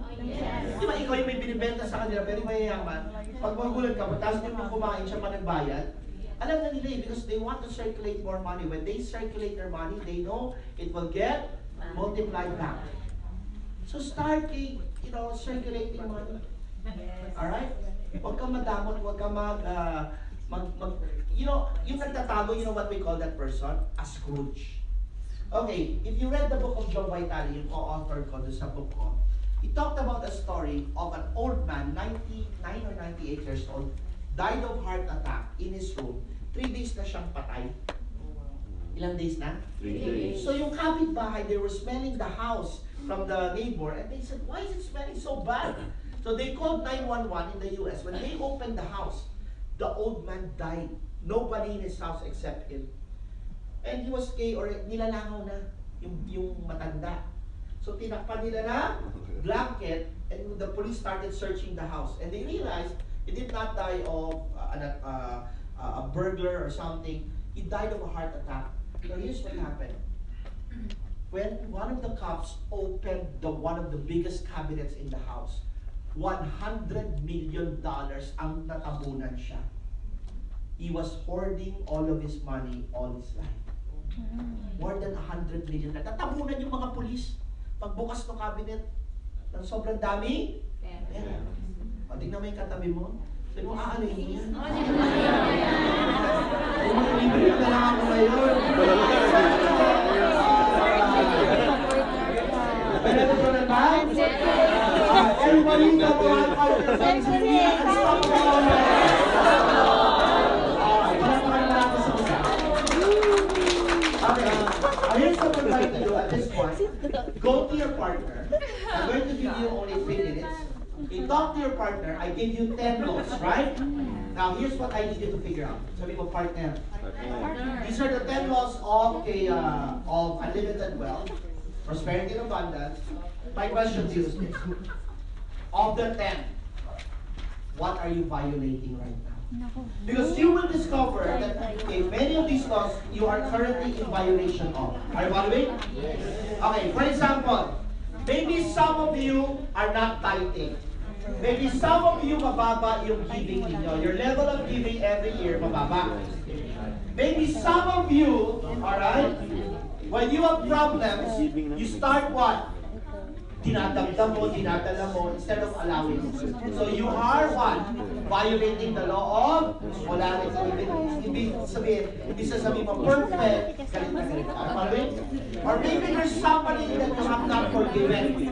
Di ba ikaw yung may binibenta sa kanila, pero yung mayayaman, pag magulat ka, tapos din mo kumain siya pa nagbayad, alam na nila eh, because they want to circulate more money. When they circulate their money, they know it will get multiplied back. So start, you know, circulating money. Alright? Huwag kang madamot, huwag kang you know, yung nagtatago, you know what we call that person? A Scrooge. Okay, if you read the book of John Vitale, yung co-author ko doon sa book ko, he talked about a story of an old man, 99 or 98 years old, died of heart attack in his room. 3 days na siyang patay. Ilang days na? 3 days. So yung kapitbahay, they were smelling the house from the neighbor, and they said, why is it smelling so bad? So they called 911 in the US. When they opened the house, the old man died. Nobody in his house except him. And he was gay, or nilalangaw na yung matanda. So tinakpan nila na blanket, and the police started searching the house. And they realized he did not die of a burglar or something. He died of a heart attack. So here's what happened. When one of the cops opened one of the biggest cabinets in the house, $100 million ang natabunan siya. He was hoarding all of his money all his life. More than 100 million. Natabunan yung mga pulis. Pagbukas ng cabinet, ng sobrang dami, pera. O, tingnan mo yung katabi mo. Sabi mo, aanoyin mo yan. Libre na lang ako ngayon. Pero ito na ba? Everybody know what our friends will be unstoppable. Okay, here's what we're going to do at this point. Go to your partner. I'm going to give you only 3 minutes. You talk to your partner. I give you 10 laws, right? Now, here's what I need you to figure out. Sabi mo, partner. These are the 10 laws of unlimited wealth, prosperity and abundance. My question to you is this. Of the 10, what are you violating right now? Because you will discover that many of these laws you are currently in violation of. Are you following? Okay, for example, maybe some of you are not tithing. Maybe some of you mababa yung giving ninyo. Your level of giving every year mababa. Maybe some of you, alright, when you have problems, you start what? Dinadagdag mo, dinadala mo, instead of allowing. So you are what? Violating the law of polarity. Ibig sabihin mo, perfect, galit na galit ka. Following? Or maybe there's somebody that you have not forgiven.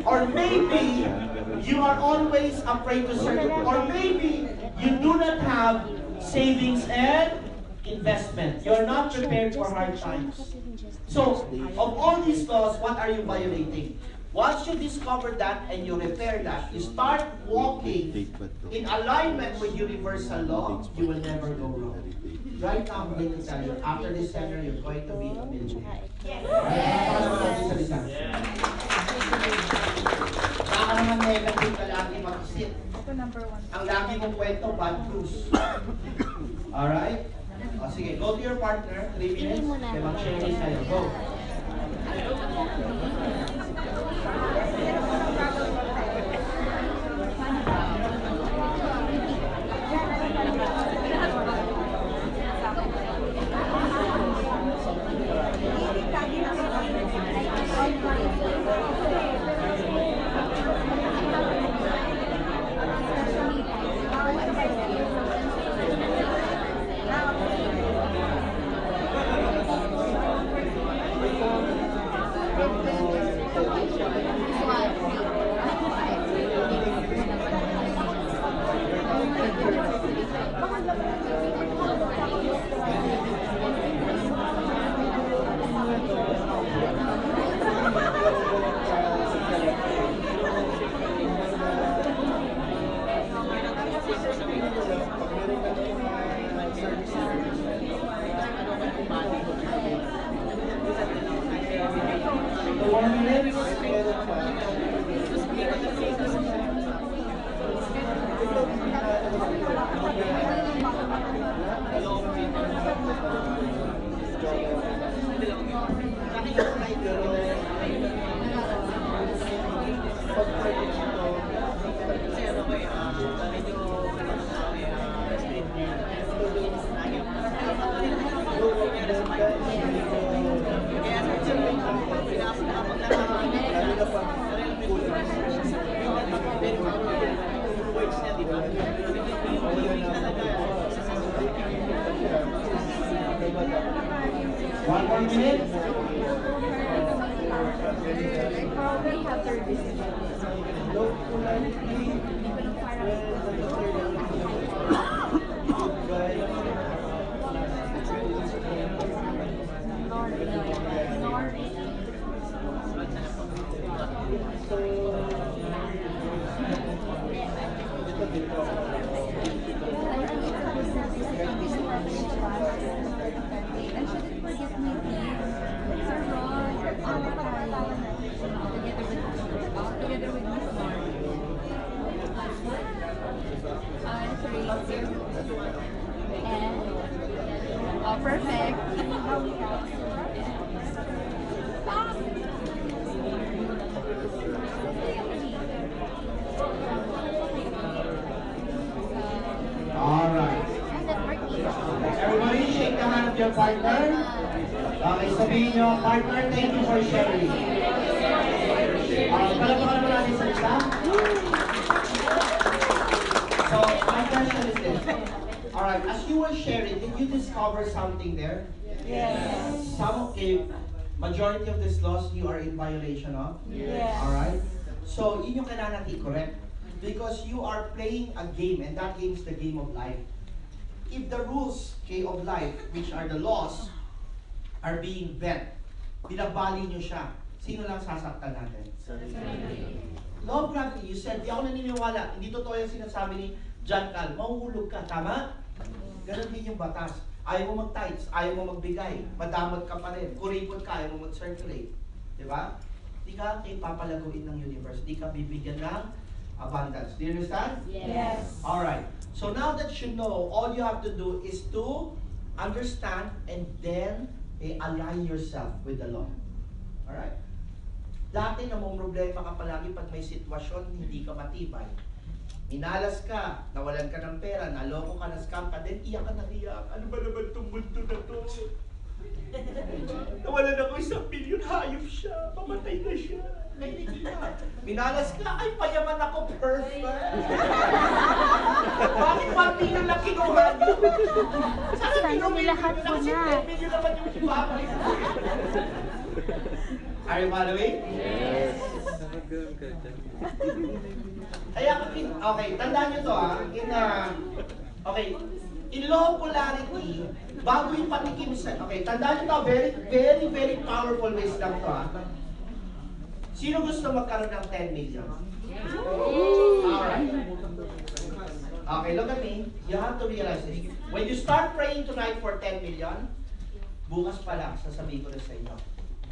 Or maybe you are always afraid to serve. Or maybe you do not have savings and investment. You're not prepared for hard times. So, of all these laws, what are you violating? Once you discover that and you repair that, you start walking in alignment with universal law, you will never go wrong. Right now, I'm going to tell you, after this seminar, you're going to be a millionaire. Baka naman negative ka lagi mag-isip. Ang lagi mong kwento, bad news. Alright? O sige, go to your partner, 3 minutes. Kaya mag-share kayo. Go. 2 more minutes. One more minute. Oh, perfect. Alright. Everybody, shake the hand of your partner. Okay, sabihin nyo, partner, thank you for sharing. Palapakan mo natin sa isa. So, my question is this. Alright, as you were sharing, did you discover something there? Yes. Some, okay, majority of these laws you are in violation of? Yes. Alright? So, yun yung kailangan natin correct. Because you are playing a game, and that game is the game of life. If the rules, okay, of life, which are the laws, are being bent, binabali nyo siya, sino lang sasaktan natin? Law of gravity, you said, di ako naniniwala, hindi totoo yung sinasabi ni John Cal, mahuhulog ka, tama? Ganon din yung batas. Ayaw mo mag-tights, ayaw mo magbigay, madamot ka pa rin, kuripot ka, ayaw mo mag-circulate. Di ba? Di ka ipapalaguin ng universe, di ka bibigyan ng abundance. Do you understand? Yes. Alright. So now that you know, all you have to do is to understand and then align yourself with the law. Alright? Dati na mong problema ka palagi pag may sitwasyon, hindi ka matibay. Minalas ka, nawalan ka ng pera, naloko ka, na-scam ka, then iyak ka na iyak. Ano ba naman itong mundo na to? Nawalan ako 1 billion, hayop siya, mamatay na siya. Minalas ka, ay payaman ako, perfect. Bakit 1 million lang kinuha niyo? Sana nilahat ko kasi na. 10 million naman yung ibabalik. Are you following? Yes. Okay, tandaan nyo to okay, in law of polarity, bago yung patikim sa, okay, tandaan nyo to, very, very, very powerful ways lang to Sino gusto magkaroon ng 10 million? Alright. Okay, look at me. You have to realize this. When you start praying tonight for 10 million, bukas pa lang, sasabihin ko na sa inyo.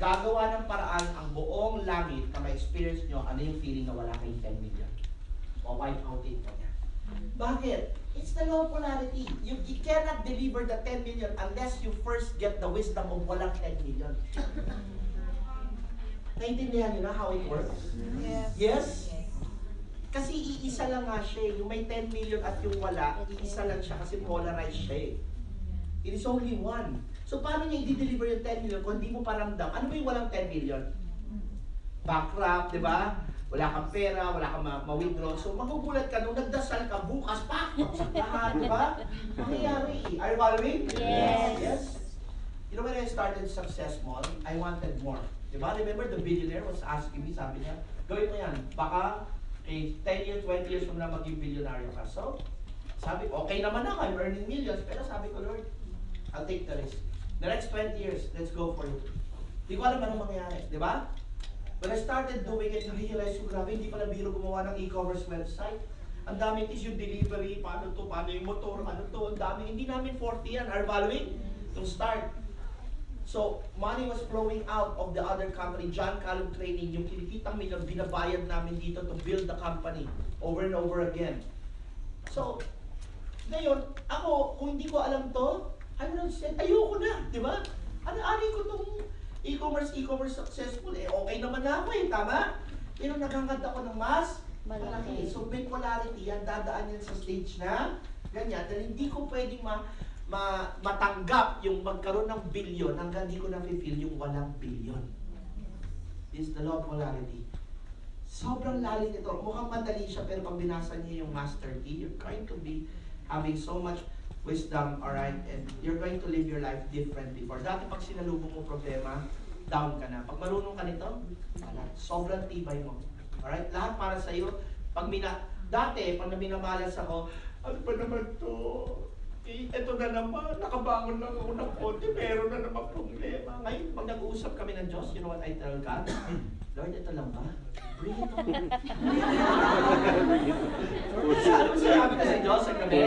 Gagawa ng paraan ang buong langit na ma-experience nyo ano yung feeling na wala kayong 10 million. O wipe outin ka niya. Bakit? It's the law of polarity. You cannot deliver the 10 million unless you first get the wisdom of walang 10 million. Naintindihan nyo na how it works? Yes. Yes? Kasi iisa lang nga siya Yung may 10 million at yung wala, iisa lang siya kasi polarized siya It is only one. So paano niya i-deliver yung 10 million kung hindi mo paramdam? Ano ba yung walang 10 million? Bankrupt, di ba? Wala kang pera, wala kang ma-withdraw. So magugulat ka nung nagdasal ka bukas pa. Lahat, di ba? Mangyayari. Are you following? Yes. Yes. You know when I started Success Mall, I wanted more. Di ba? Remember the billionaire was asking me, sabi niya, gawin mo yan. Baka 10 years, 20 years from na maging bilyonaryo ka. So, sabi ko, okay naman ako, I'm earning millions. Pero sabi ko, Lord, I'll take the risk. The next 20 years, let's go for it. Di ko alam anong mangyayari, di ba? When I started doing it, na-realize ko, grabe, hindi pala biro gumawa ng e-commerce website. Ang daming is yung delivery, paano to, paano yung motor, ano to, ang daming. Hindi namin 40 yan, are following? Itong start. So, money was flowing out of the other company, John Calum Training, yung kinikitang milyon, binabayad namin dito to build the company over and over again. So, ngayon, ako, kung hindi ko alam to, I would have said, ayoko na, di ba? Ano-ani ko tong e-commerce successful, okay naman na ako tama? Pero nagangad ako ng mas malaki. So, bipolarity, yan, dadaan yan sa stage na ganyan, dahil hindi ko pwedeng matanggap yung magkaroon ng bilyon hanggang hindi ko na-feel yung walang bilyon. This is the law of polarity. Sobrang lalim ito. Mukhang madali siya, pero pag binasa niyo yung master key, you're going to be having so much wisdom, alright? And you're going to live your life differently. For dati pag sinalubong mo problema, down ka na. Pag marunong ka nito, wala. Sobrang tibay mo. Alright? Lahat para sa'yo. Dati, pag minamalas ako, ano pa naman to? Ito na naman, nakabangon lang ako ng konti, meron na naman problema. Ngayon, pag nag-uusap kami ng Diyos, you know what I tell God? Lord, ito lang ba? Bring it on. Ano sinabi ka sa Diyos sa gabi?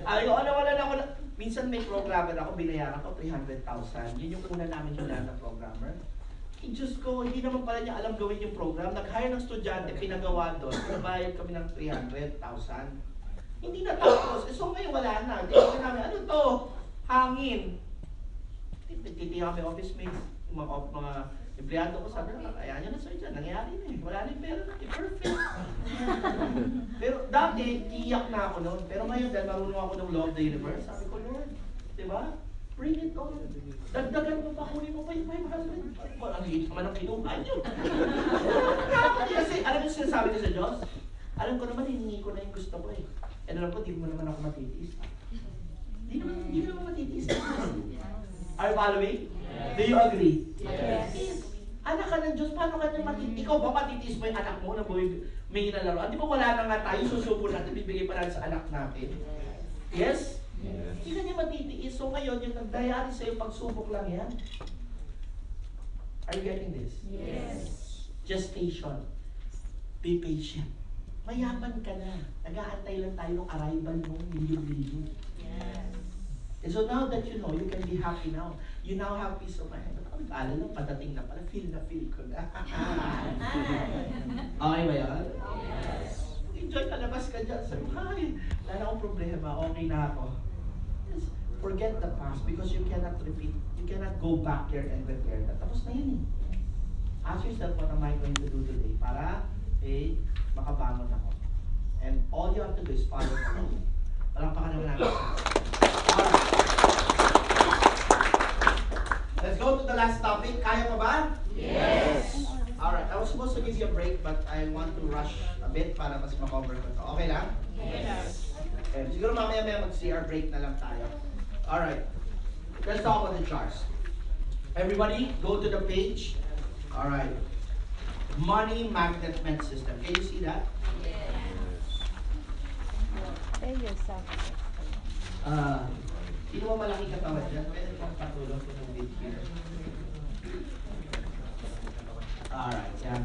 Ay, wala na ako. Minsan may programmer ako, binayaran ko 300,000. Yun yung una namin yung na programmer. Diyos ko, hindi naman pala niya alam gawin yung program. Nag-hire ng estudyante, pinagawa doon. Pinabayad kami ng 300,000. Hindi na tapos. So ngayon wala na. Tingnan namin, ano to? Hangin. Titiya kami office mates, mga empleyado ko, sabi na, kaya nyo na sir dyan, nangyari na eh. Wala na yung pera na, perfect. Pero dati, tiyak na ako noon. Pero ngayon, dahil marunong ako ng law of the universe, sabi ko, Lord, di ba? Bring it on. Dagdagan mo pa, kunin mo pa yung 500. Ang hit naman ang kinuha nyo. Kasi, alam mo sinasabi ko sa Diyos? Alam ko naman, hiningi ko na yung gusto ko eh. And alam ko, di mo naman ako matitiis. Di naman matitiis. Are you following? Do you agree? Yes. Anak ka ng Diyos, paano ka niya matitiis? Ikaw ba matitiis mo yung anak mo na may nalaro? Di ba wala na nga tayo, susubo natin, bibigay pa natin sa anak natin? Yes? Hindi ka niya matitiis. So ngayon, yung nagdayari sa'yo, pagsubok lang yan. Are you getting this? Yes. Gestation. Be patient. Mayaman ka na. Nag-aantay lang tayo ng arrival mo, milyon-milyon. Yes. And so now that you know, you can be happy now. You now have peace of mind. Ang ala lang, padating na pala. Feel ko na. Okay ba yan? Yes. Enjoy ka, labas ka dyan. Sabi, hi, wala na akong problema. Okay na ako. Yes. Forget the past because you cannot repeat. You cannot go back here and repair that. Tapos na yun eh. Ask yourself, what am I going to do today? Para, makabangon ako. And all you have to do is follow the law. Walang pa ka naman namin. Alright. Let's go to the last topic. Kaya pa ba? Yes. Alright, I was supposed to give you a break but I want to rush a bit para mas makover ko ito. Okay lang? Yes. Okay, siguro mamaya mag-CR break na lang tayo. Alright. Let's talk about the charts. Everybody, go to the page. Alright. Money magnet system. Can you see that? Tell yourself. Sino mo malaki katawan dyan? Pwede pang patulong ko ng bit here. Alright, yan.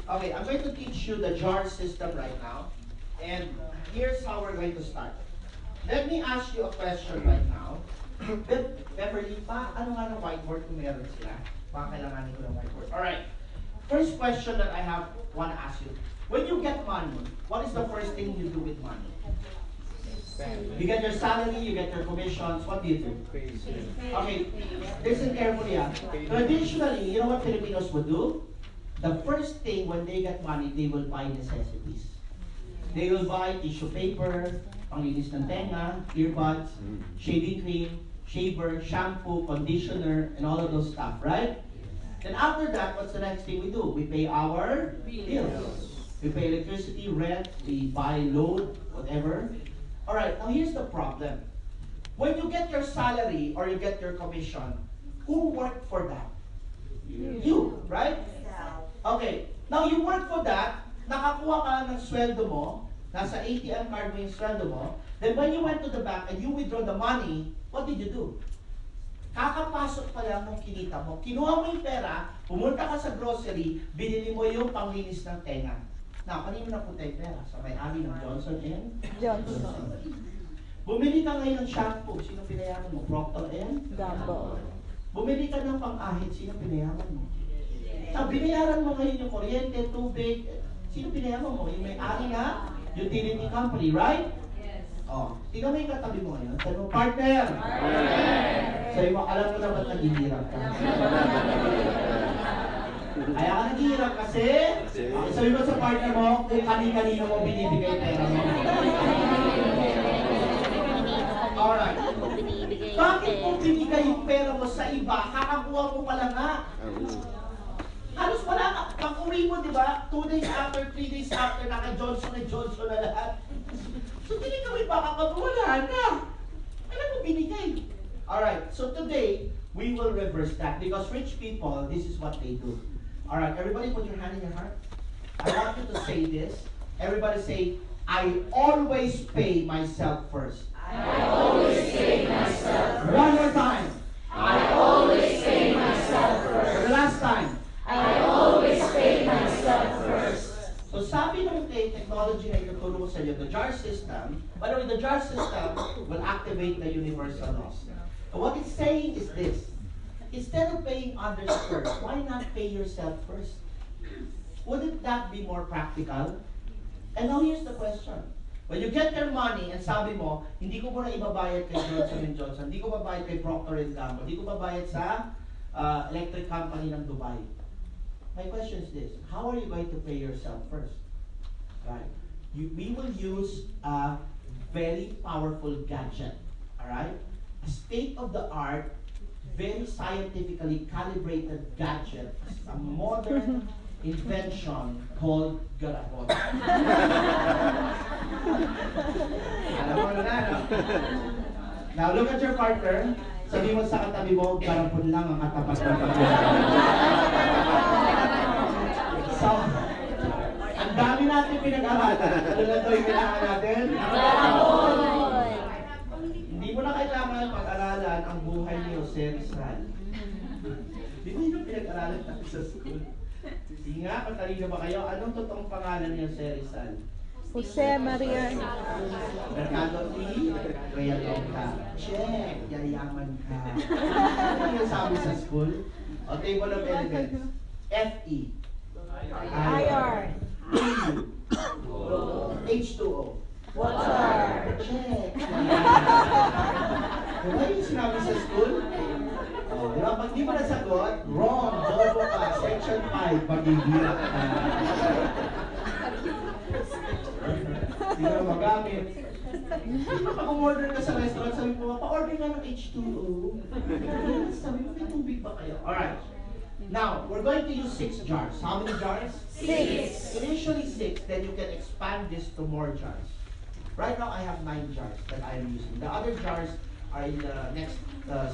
Okay, I'm going to teach you the jar system right now. And here's how we're going to start. Let me ask you a question right now. Beverly, ano nga ng whiteboard kung meron sila? Kailanganin ko ng whiteboard. Alright. First question that I want to ask you. When you get money, what is the first thing you do with money? You get your salary, you get your commissions, what do you do? Okay, listen carefully. Traditionally, you know what Filipinos would do? The first thing when they get money, they will buy necessities. They will buy tissue paper, panglinis ng tenga, earbuds, shaving cream, shaver, shampoo, conditioner, and all of those stuff, right? Then after that, what's the next thing we do? We pay our bills. We pay electricity, rent, we buy load, whatever. Alright, now here's the problem. When you get your salary or you get your commission, who worked for that? You, right? Okay, now you work for that, nakakuha ka ng sweldo mo, nasa ATM card mo yung sweldo mo, then when you went to the bank and you withdraw the money, what did you do? Kakapasok pa lang ng kinita mo, kinuha mo yung pera, pumunta ka sa grocery, binili mo yung panglinis ng tenga. Now, kanino na punta yung pera? Sa may-ari ng Johnson & Johnson. Bumili ka ngayon ng shampoo, sino pinayaman mo? Procter & Gamble. Bumili ka ng pang-ahit, sino pinayaman mo? Binayaran mo ngayon yung kuryente, tubig, sino pinayaman mo? Yung may-ari na utility company, right? Yes. Oh, tingnan mo yung katabi mo ngayon. Sabi mo, partner! Sabi mo, alam mo na ba't naghihirap ka? Kaya ka naghihirap kasi, sabi mo sa partner mo, kung kani-kanino mo binibigay pera mo. Alright. Bakit mo binigay yung pera mo sa iba? Kakakuha mo pala nga. Halos wala ka. Pag-uwi mo, di ba? 2 days after, 3 days after, naka-Johnson & Johnson na lahat. So, hindi ka may baka wala na. Alam mo, binigay. Alright, so today, we will reverse that because rich people, this is what they do. Alright, everybody put your hand in your heart. I want you to say this. Everybody say, I always pay myself first. I always pay myself first. One more time. I always pay myself For first. the last time. I always pay myself first. So sabi ng technology na itutulong ko sa iyo, the jar system, by the way, the jar system will activate the universal laws. So what it's saying is this, instead of paying others first, why not pay yourself first? Wouldn't that be more practical? And now here's the question. When you get your money and sabi mo, hindi ko muna ibabayad kay Johnson & Johnson, hindi ko babayad kay Procter & Gamble, hindi ko babayad sa electric company ng Dubai. My question is this, how are you going to pay yourself first? Right? We will use a very powerful gadget, alright? A state-of-the-art, very scientifically calibrated gadget, a modern invention called garapon. Alam mo na, no? Now look at your partner. Sabi mo sa katabi mo, garapon lang ang katapat ng pagkakas. So, ang dami natin pinag-aralan. Ano na ito yung kailangan natin? Hindi mo na kailangan pag-aralan ang buhay ni Jose Rizal. Di ba yung pinag-aralan natin sa school? Sige nga, matalino ba kayo? Anong totoong pangalan ni Jose Rizal? Jose Maria. Mercado T. Realonga. Check! Yayaman ka. Ano yung sabi sa school? O table of elements. Fe. IR. H2O. Water. Check! Diba yung sinabi sa school? Oh, diba? Pag di mo nasagot, wrong, bobo ka, section 5, maghihirap ka. Hindi ka na magamit. Pag umorder ka sa restaurant, sabi mo, pa-order nga ng H2O. Sabi mo, may tubig ba kayo? Alright. Now, we're going to use 6 jars. How many jars? 6. Initially 6, then you can expand this to more jars. Right now, I have 9 jars that I am using. The other jars are in the next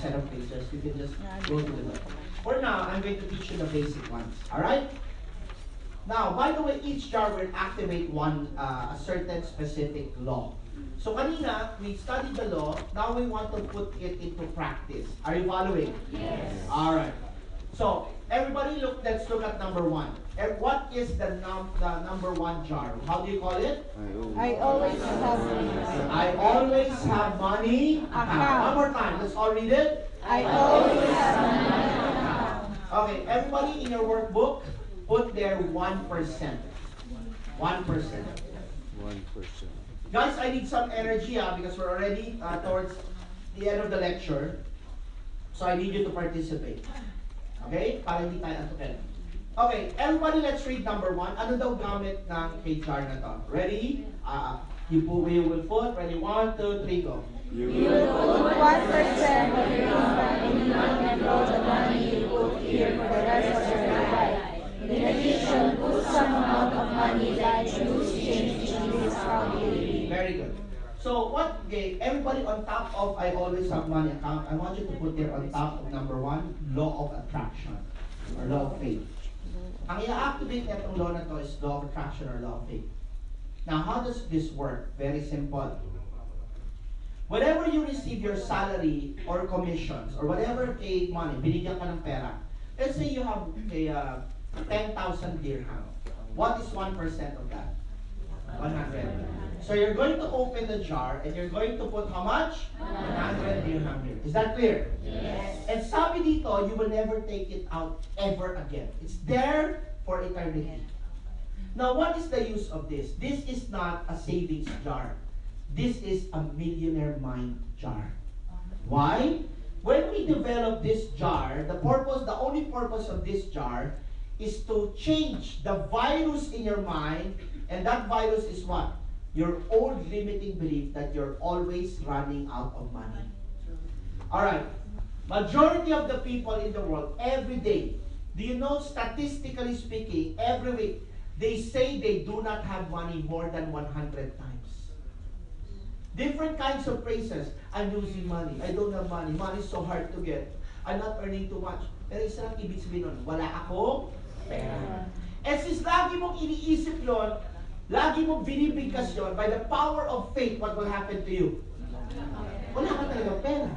set of pages. You can just go to the book. For now, I'm going to teach you the basic ones. Alright? Now, by the way, each jar will activate a certain specific law. So kanina, we studied the law. Now we want to put it into practice. Are you following? Yes. Alright. So, everybody let's look at number 1. What is the number 1 jar? How do you call it? I always have I always have money account. One more time, let's all read it. I always have money account. Okay, everybody in your workbook, put there 1%. 1%. 1%. Guys, I need some energy because we're already towards the end of the lecture. So I need you to participate. Okay? Para hindi tayo antukin. Okay, everybody, let's read number 1. Ano daw gamit ng HR na to? Ready? You will put. Ready? 1, 2, 3, go. You will put 1% of your income in and grow the money you put here for the rest of your life. In addition, put some amount of money that you change in this account daily. Very good. So what, okay, everybody on top of I always have money account, I want you to put there on top of number 1, law of attraction or law of faith. Ang i-activate na itong law na to is law of attraction or law of faith. Now, how does this work? Very simple. Whenever you receive your salary or commissions or whatever money, binigyan ka ng pera. Let's say you have a 10,000 dirham. What is 1% of that? 100. So you're going to open the jar and you're going to put how much? 100 dirham here. Is that clear? Yes. And sabi dito, you will never take it out ever again. It's there for eternity. Now, what is the use of this? This is not a savings jar. This is a millionaire mind jar. Why? When we develop this jar, the only purpose of this jar is to change the virus in your mind, and that virus is what? Your old limiting belief that you're always running out of money. Alright, majority of the people in the world, every day, do you know, statistically speaking, every week, they say they do not have money more than 100 times. Different kinds of phrases. I'm losing money. I don't have money. Money is so hard to get. I'm not earning too much. Pero isa lang ibig sabihin nun, wala akong pera. And since lagi mong iniisip yun, lagi mong binibigkas yun, by the power of faith, what will happen to you? Wala ka talaga pera.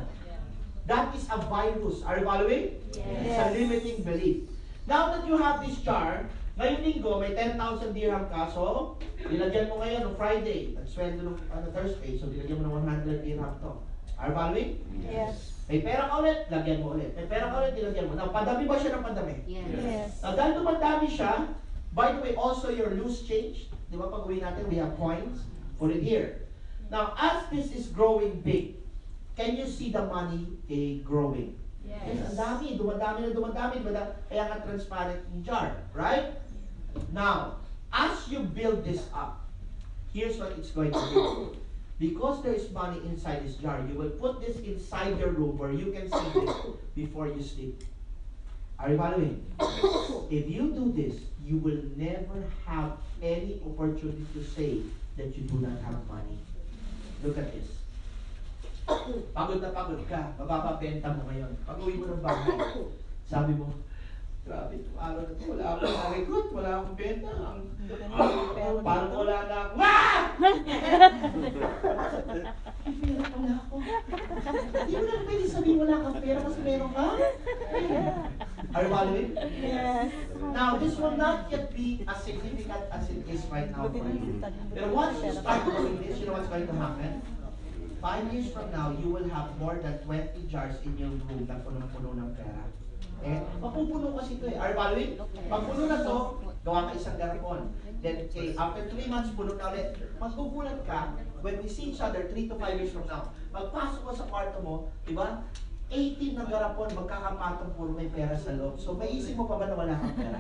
That is a virus. Are you following? Yes. It's a limiting belief. Now that you have this jar, ngayong linggo, may 10,000 dirham ka, so, nilagyan mo ngayon no Friday, nagsweldo no Thursday, so nilagyan mo ng 100 dirham to. Are you following? Yes. May pera ka ulit, lagyan mo ulit. May pera ka ulit, nilagyan mo. Now, padami ba siya ng padami? Yes. Now, dahil dumadami siya, by the way, also your loose change, di ba pag uwi natin, we have coins, put it here. Now, as this is growing big, can you see the money growing? Yes. Ang dami, dumadami, kaya nga transparent yung jar, right? Now, as you build this up, here's what it's going to do. Because there is money inside this jar, you will put this inside your room where you can see this before you sleep. Are you following? If you do this, you will never have any opportunity to say that you do not have money. Look at this. Pagod na pagod ka, mapapabenta mo ngayon. Pag uwi mo ng bahay, sabi mo, grabe, itong araw na ito, wala akong na-recruit, wala akong benta. Parang wala na ako. Ah! Pera wala ako. Hindi mo na pwede sabihin wala kang pera kasi meron ka. Are you following? Yes. Now, this will not yet be as significant as it is right now for you. But once you start doing this, you know what's going to happen? 5 years from now, you will have more than 20 jars in your room na punong-puno ng pera. Eh, mapupuno kasi ito eh. Are you following? Pag puno na to, gawa ka isang garapon. Then, okay, after 3 months, puno na ulit. Maggugulat ka, when we see each other 3 to 5 years from now, magpasok mo sa kwarto mo, di ba? 18 na garapon, magkakapatong puro may pera sa loob. So, may isip mo pa ba na wala kang pera?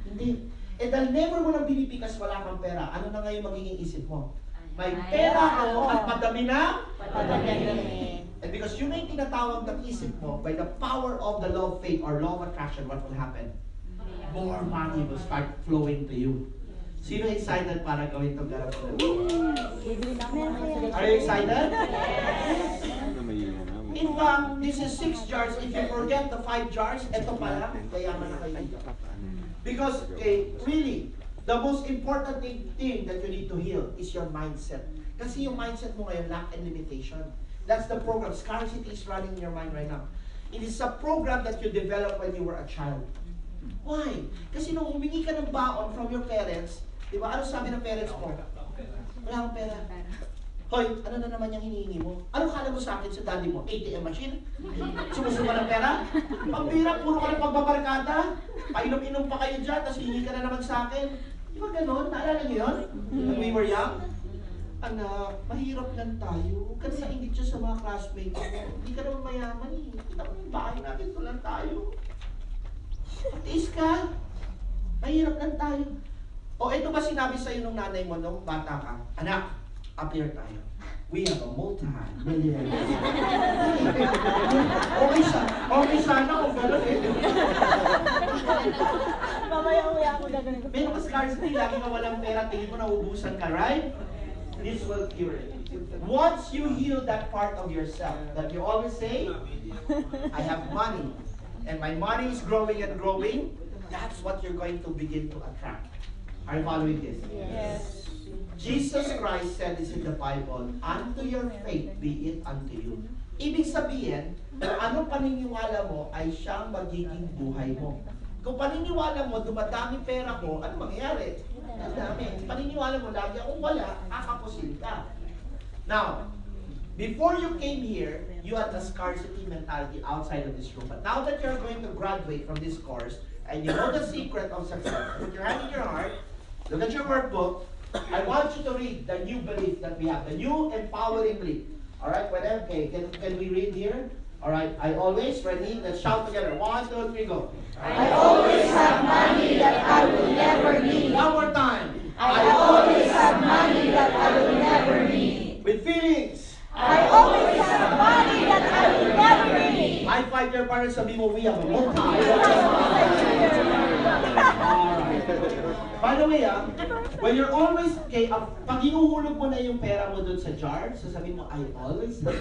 Hindi. Eh, dahil never mo nang binipikas wala kang pera, ano na ngayon magiging isip mo? May pera ako at madami na Padami. And because yun ay tinatawag ng isip mo, by the power of the law of faith or law of attraction, what will happen? More money will start flowing to you. Sino excited para gawin itong garapon? Are you excited? In fact, this is 6 jars. If you forget the 5 jars, ito pa lang, kayaman na kayo dito. Because, really, the most important thing that you need to heal is your mindset. Kasi yung mindset mo ngayon, lack and limitation. That's the program. Scarcity is running in your mind right now. It is a program that you developed when you were a child. Why? Kasi nung humingi ka ng baon from your parents, di ba, ano sabi ng parents mo? Wala akong pera. Hoy, ano na naman yung hinihingi mo? Ano kala mo sa akin sa daddy mo? ATM machine? Sumusuka ng pera? Pambira, puro ka ng pagbabarkada. Painom-inom pa kayo dyan, tapos hingi ka na naman sa akin. Di ba ganon? Naalala niyo yun? When we were young? Anak, mahirap lang tayo. Kasi naingit siya sa mga classmates mo. Hindi ka naman mayaman eh. Kita mo yung bahay natin, ito lang tayo. Patiis ka. Mahirap lang tayo. O ito ba sinabi sa'yo nung nanay mo nung bata ka? Anak, up here tayo. We have a multi-millionaire. Okay sana kung gano'n eh. Mamaya-uwi ako gagawin ko. Meron ka scarcity, lagi ka walang pera, tingin mo nauubusan ka, right? This will cure it. Once you heal that part of yourself, that you always say, I have money, and my money is growing and growing, that's what you're going to begin to attract. Are you following this? Yes. Jesus Christ said this in the Bible, unto your faith be it unto you. Ibig sabihin, kung anong paniniwala mo ay siyang magiging buhay mo. Kung paniniwala mo, dumadami pera ko, ano mangyayari? Ang dami. Paniniwala mo lagi, kung wala, kakapusin ka. Now, before you came here, you had a scarcity mentality outside of this room. But now that you're going to graduate from this course, and you know the secret of success, put your hand in your heart, look at your workbook. I want you to read the new belief that we have, the new empowering belief. Alright, whatever. Okay, can we read here? Alright, I always, ready? Let's shout together. 1, 2, 3, go. I always have money that I will never need. One more time. I always have money that I will never need. With feelings. I always have money that I will never need. High five your parents, sabi mo, we have a long time. By the way, when you're always, okay, pag hinuhulog mo na yung pera mo dun sa jar, sasabihin mo, I always have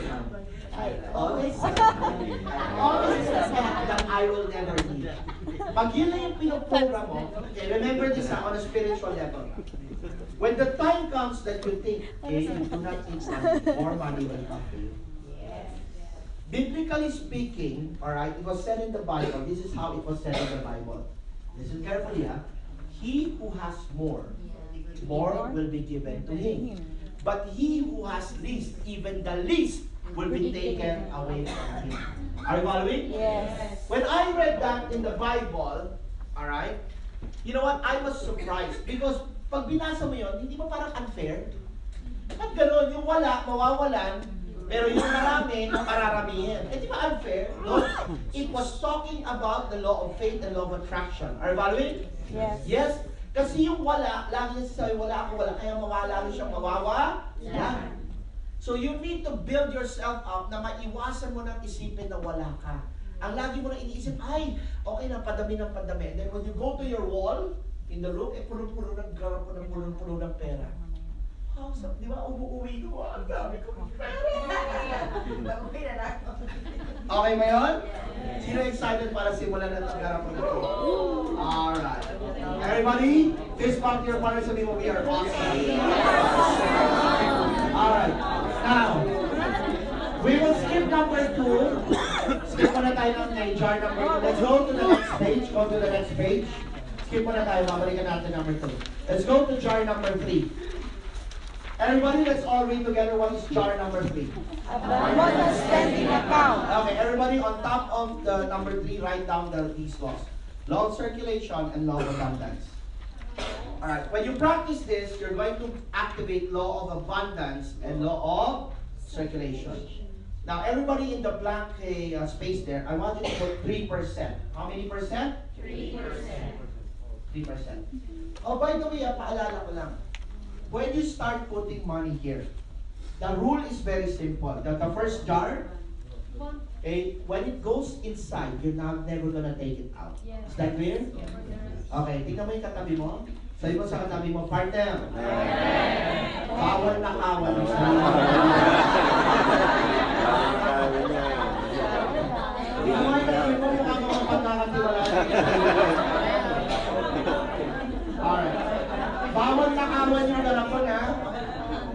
always have that I will never need. Pag yun na yung pinoprogram mo, okay, remember this on a spiritual level. When the time comes that you think, okay, you do not need money, more money will come to you. Biblically speaking, alright, it was said in the Bible, this is how it was said in the Bible. Listen carefully, he who has more will be given to him. But he who has least, even the least, will be taken away from him. Are you following? Yes. When I read that in the Bible, alright, you know what, I was surprised because pag binasa mo yun, hindi ba parang unfair? Ba't gano'n? Yung wala, mawawalan, pero yung marami, mapararamihin. Eh, di ba unfair? No? It was talking about the law of faith and law of attraction. Are you following? Yes. Yes? Kasi yung wala, lagi niya sasabi, wala ako, wala. Kaya mawala siyang mawawa. Yeah. So you need to build yourself up na maiwasan mo nang isipin na wala ka. Ang lagi mo nang iniisip, ay, okay na, padami ng padami. And then when you go to your wall, in the room, puno-puno ng garap mo ng puno-puno ng pera. Oh, so, di ba, umuwi ko, ang dami ko ng pera. Okay ba yun? Sino excited para simulan na itong garap mo na ito? Alright. Everybody, fist bump your partner, sabi mo, we are awesome. Alright. Now, we will skip number 2. Skip muna tayo ng jar number 2. Let's go to the next page. Go to the next page. Skip muna tayo, babalikan natin number 2. Let's go to jar number 3. Everybody, let's all read together what is jar number 3. Abundant spending account. Okay, everybody on top of the number 3, write down these laws. Law of circulation and law of abundance. Alright, when you practice this, you're going to activate law of abundance and law of circulation. Now, everybody in the blank space there, I want you to put 3%. How many percent? 3%. 3%. Oh, by the way, paalala ko lang. When you start putting money here, the rule is very simple. The first jar, when it goes inside, you're never gonna take it out. Is that clear? Okay, tingnan mo yung katabi mo. Sabi mo sa katabi mo, partner. Kawal na kawal. Tingnan mo yung katabi mo, mukha mo pagkakatiwala. Alright. Bawal na kawan yung dalapon, ha?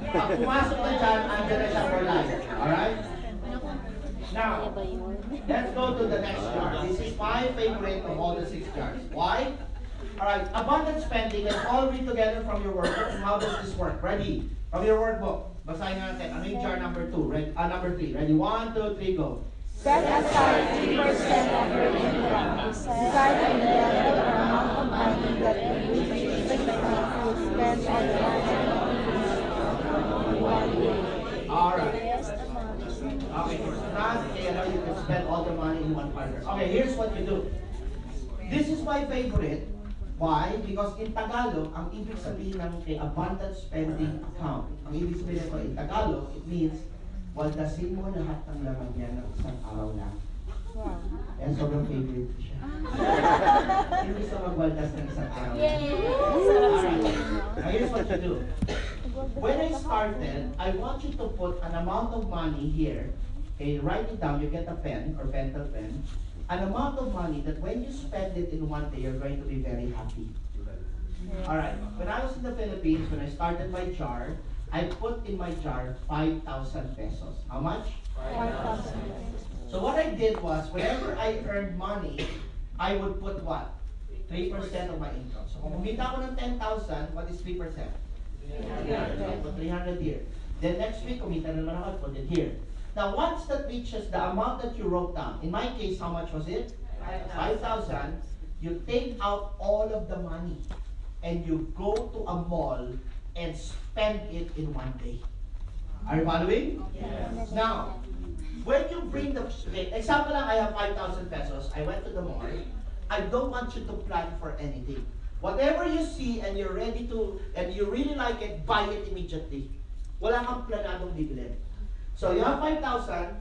Pag pumasok na dyan, andyan na siya for life. Alright? Now, let's go to the next jar. This is my favorite of all the 6 jars. Why? Alright, abundant spending. Let's all read together from your workbook. How does this work? Ready? From your workbook. Basahin natin. Ano yung jar number 2? Number 3. Ready? 1, 2, 3, go. Set aside 3% of your income. Decide on the amount of money that you will spend on the one day. Alright. Okay, not kaya you can spend all the money in one partner. Okay, here's what you do. This is my favorite. Why? Because in Tagalog, ang ibig sabihin ng abundant spending account, ang ibig sabihin nito in Tagalog, it means, waldasin mo lahat ng laman niya ng isang araw lang. Wow. Kaya sobrang favorite ko siya. Hindi sa magwaldas ng isang araw lang. Yay! Alright. Now here's what you do. When I started, I want you to put an amount of money here. Okay, write it down. You get a pen or pencil pen. An amount of money that when you spend it in one day, you're going to be very happy. Alright, when I was in the Philippines, when I started my jar, I put in my jar 5,000 pesos. How much? 5,000. So what I did was, whenever I earned money, I would put what? 3% of my income. So kung kumita ako ng 10,000, what is 3%? 300. Put 300 here. Then next week, kumita na naman ako, put it here. Now, once that reaches the amount that you wrote down, in my case, how much was it? 5,000. You take out all of the money and you go to a mall and spend it in one day. Are you following? Yes. Now, when you bring the, example lang, I have 5,000 pesos. I went to the mall. I don't want you to plan for anything. Whatever you see and you're ready to, and you really like it, buy it immediately. Wala kang planadong bibilin. So you have 5,000.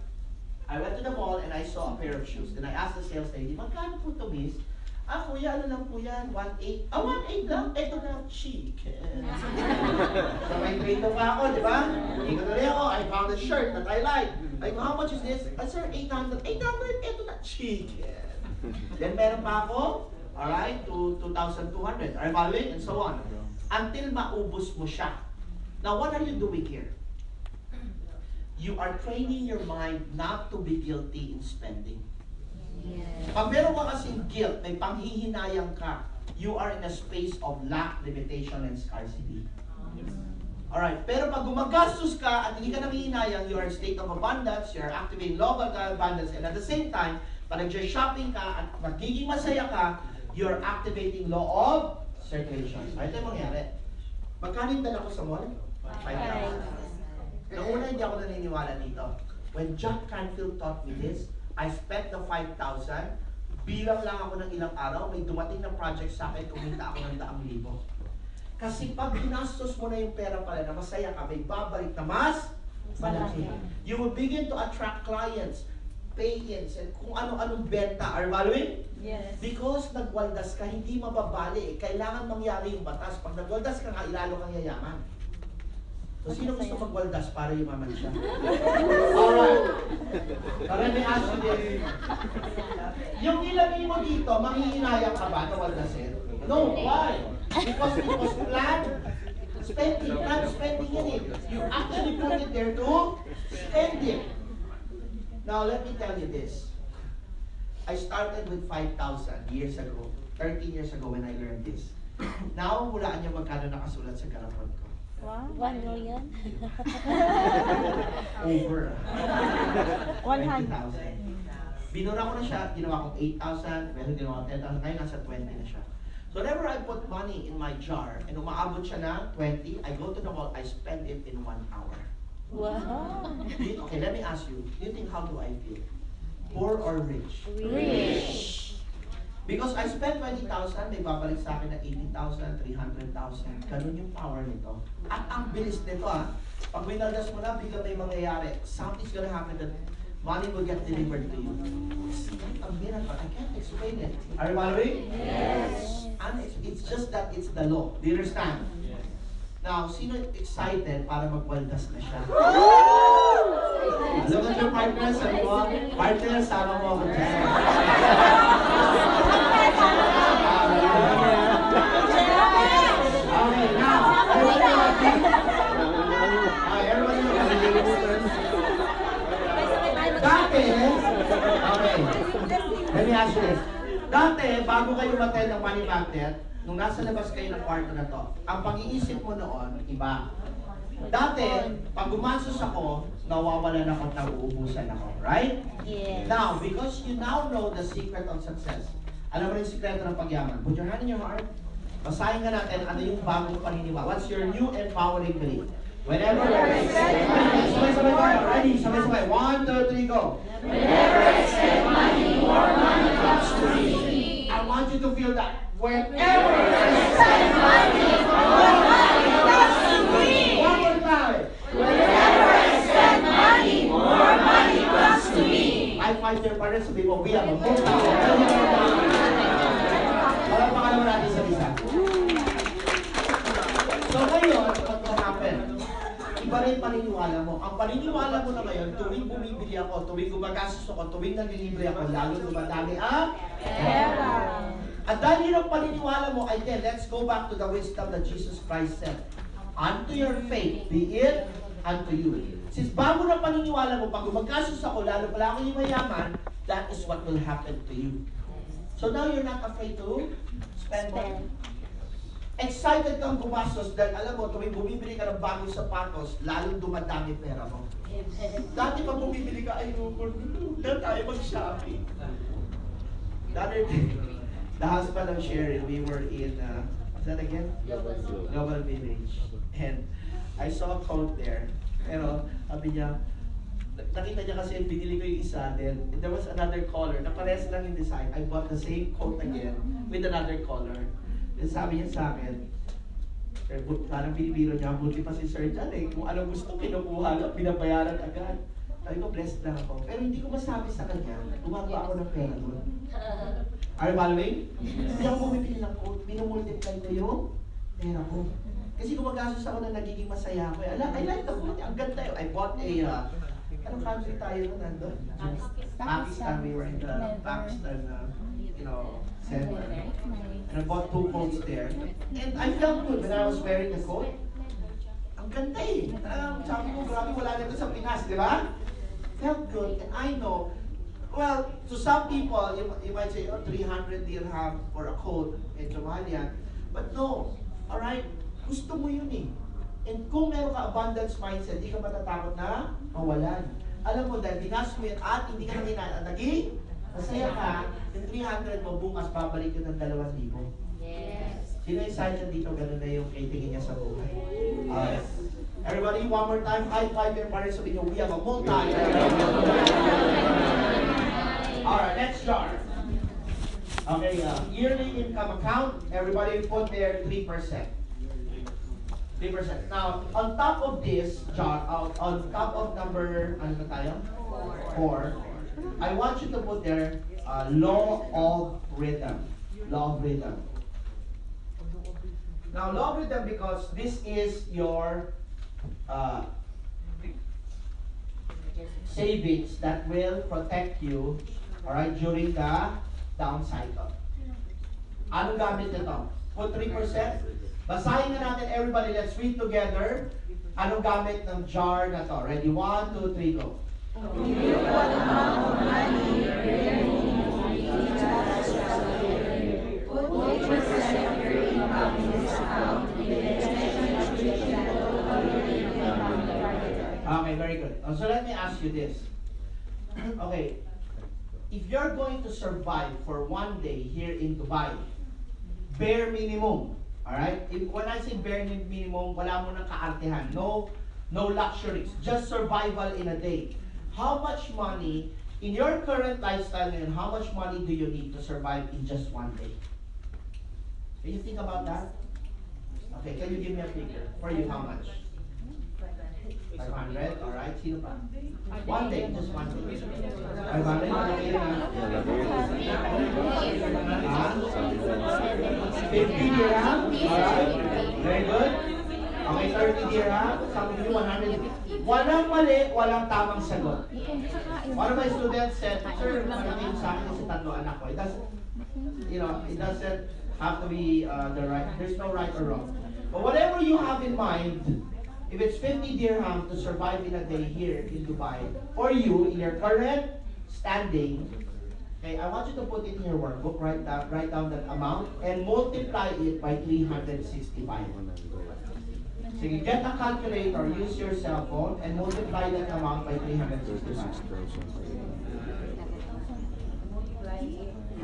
I went to the mall and I saw a pair of shoes. Then I asked the sales lady, magkano po ito, miss? Ah, kuya, ano lang po yan? 1.8. Ah, 1.8 lang? Ito na, chicken. So may trade pa ako, di ba? Ikot ulit ako, I found a shirt that I like. I go, how much is this? Ah, sir, 800. 800, ito na, chicken. Then meron pa ako, alright, to 2,200. Are you following? And so on. Until maubos mo siya. Now, what are you doing here? You are training your mind not to be guilty in spending. Yes. Pag meron ka kasing guilt, may panghihinayang ka, you are in a space of lack, limitation, and scarcity. Alright, pero pag gumagastos ka at hindi ka nangihinayang, you are in state of abundance, you are activating law of abundance, and at the same time, pag nag-shopping ka at magiging masaya ka, you are activating law of circulation. Ito yung mangyari. Magkano yung dala ko sa mall? 5,000. Noong una, hindi ako naniniwala dito. When Jack Canfield taught me this, I spent the 5,000, bilang lang ako ng ilang araw, may dumating na project sa akin, kumita ako ng 100,000. Kasi pag ginastos mo na yung pera pala na masaya ka, may babalik na mas malaki. You will begin to attract clients, pay-ins, and kung ano-anong benta. Are you following? Yes. Because nagwaldas ka, hindi mababali. Kailangan mangyari yung batas. Pag nagwaldas ka nga, ilalo kang yayaman. So, sino gusto magwaldas para yumaman siya? Alright. Let me ask you this. Yung ilagay mo dito, manghihinayang ka ba na waldasin? No, why? Because it was planned spending. Planned spending in it. You actually put it there to spend it. Now, let me tell you this. I started with 5,000 years ago, 13 years ago when I learned this. Now, hulaan niyo magkano nakasulat sa garapon ko. Wow. 1 million? Over. 100. 20,000. Binura ko na siya, ginawa kong 8,000, pero ginawa ko 10,000, ngayon nasa 20 na siya. So whenever I put money in my jar, and umaabot siya na 20, I go to the mall, I spend it in 1 hour. Wow. Okay, let me ask you, do you think how do I feel? Poor or rich? Rich. Because I spent 20,000, may babalik sa akin na 80,000, 300,000. Ganun yung power nito. At ang bilis nito pag winaldas mo na, biglang may mangyayari. Something's gonna happen that money will get delivered to you. It's like a miracle. I can't explain it. Are you following? Yes. And it's just that it's the law. Do you understand? Now, sino excited para magwaldas na siya? Alam mo yung partner, sabi mo, partner, sama mo ako dyan. Okay, now, everybody happy? Everybody happy? Dati, okay, let me ask you this. Dati, bago kayo matay ng money magnet, nung nasa labas kayo ng kwarto na to, ang pag-iisip mo noon, iba. Dati, pag gumasos ako, nawawalan ako at nauubusan ako, right? Yes. Now, because you now know the secret of success, alam mo rin yung sikreto ng pagyaman. Put your hand in your heart. Basahin ka natin ano yung bagong paniniwala. What's your new empowering belief? Whenever sabay-sabay tayo. Ready? Sabay-sabay. 1, 2, 3, go. Whenever I spend money, more money comes to me. I want you to feel that. Whenever I spend money, more money comes to me. One more time. Whenever I spend money, more money comes to me. I find your parents to be we have a full power. Wala pa ka naman natin sa isa. So ngayon, what will happen? Iba rin paniniwala mo. Ang paniniwala mo na ngayon, tuwing bumibili ako, tuwing gumagastos ako, tuwing naglilibre ako, lalo dumadami ang pera. At dahil yun ang paniniwala mo, again, let's go back to the wisdom that Jesus Christ said. Unto your faith, be it unto you. Since bago na paniniwala mo, pag gumagastos ako, lalo pala ako yung mayaman, that is what will happen to you. So now you're not afraid to spend money. Excited kang gumastos dahil alam mo, tuwing bumibili ka ng bagong sapatos, lalong dumadami pera mo. Dati pag bumibili ka, doon tayo mag-shopping. The other day, the husband of Sharon, we were in, what's that again? Global Village. And I saw a coat there. Pero, sabi niya, nakita niya kasi binili ko yung isa, then there was another color na parehas lang yung design. I bought the same coat again with another color. Then sabi niya sa akin, parang binibiro niya, buti pa si Sir John eh. Kung anong gusto, kinukuha lang, binabayaran agad. Sabi ko, blessed lang ako. Pero hindi ko masabi sa kanya, gumagawa ako ng pera doon. Are you following? Hindi ako bumibili ng coat, minumultiply ko yung pera ko. Kasi gumagastos ako na nagiging masaya ako. I like the coat, ang ganda yun. I bought a, anong country tayo nandun? Pakistan. We were in the Pakistan, center. And I bought 2 coats there. And I felt good when I was wearing the coat. Ang ganda eh. Sabi ko, grabe, wala na ito sa Pinas, di ba? Felt good. And I know, well, to some people, you might say, 300 dirham for a coat, medyo mahal yan. But no, alright, gusto mo yun eh. And kung meron ka abundance mindset, hindi ka matatakot na mawalan. Alam mo, dahil dinas mo yun at hindi ka nang naging masaya ka, yung 300 mo bukas, babalik yun ng 2,000. Yes. Sino excited dito? Ganun na yung tingin niya sa buhay. Everybody, one more time, high five your parents sabihin niyo, we have a multi. Alright, next jar. Okay, yearly income account, everybody put there 3%. 3%. Now, on top of this jar, on top of number, ano na tayo? 4. I want you to put there law of rhythm. Law of rhythm. Now, law of rhythm because this is your savings that will protect you, alright, during the down cycle. Anong gamit nito? Put 3%. Basahin na natin everybody. Let's read together. Anong gamit ng jar na to? Ready? 1, 2, 3, go. What amount of money put 3% of your income in this account with the intention of reaching the total yearly income target. Okay, very good. So let me ask you this. Okay, if you're going to survive for one day here in Dubai, bare minimum, alright? When I say bare minimum, wala mo nang kaartehan. No luxuries. Just survival in a day. How much money, in your current lifestyle ngayon, how much money do you need to survive in just one day? Can you think about that? Okay, can you give me a figure? For you, how much? 500, alright. Sino pa? One day, just one day. 500, okay na. 50 dirham, alright. Very good. Okay, 30 dirham. Sabi niyo, 100. Walang mali, walang tamang sagot. One of my students said, sir, marating sa akin kasi 3 anak ko. It doesn't, it doesn't have to be the right, there's no right or wrong. But whatever you have in mind, if it's 50 dirham to survive in a day here in Dubai, for you, in your current standing, okay, I want you to put it in your workbook, write down that amount, and multiply it by 365. So you get a calculator, use your cell phone, and multiply that amount by 365.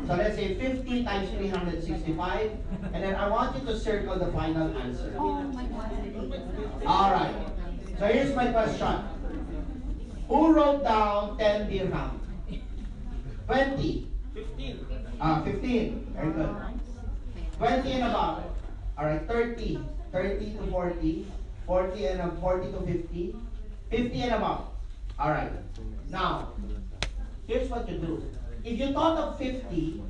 So let's say 50 times 365, and then I want you to circle the final answer. Alright, so here's my question. Who wrote down 10 dirham? 20? 15. 15, very good. 20 and above. Alright, 30. 30 to 40, 40 and 40 to 50, 50 and above. Alright. Now, here's what you do. If you thought of 50,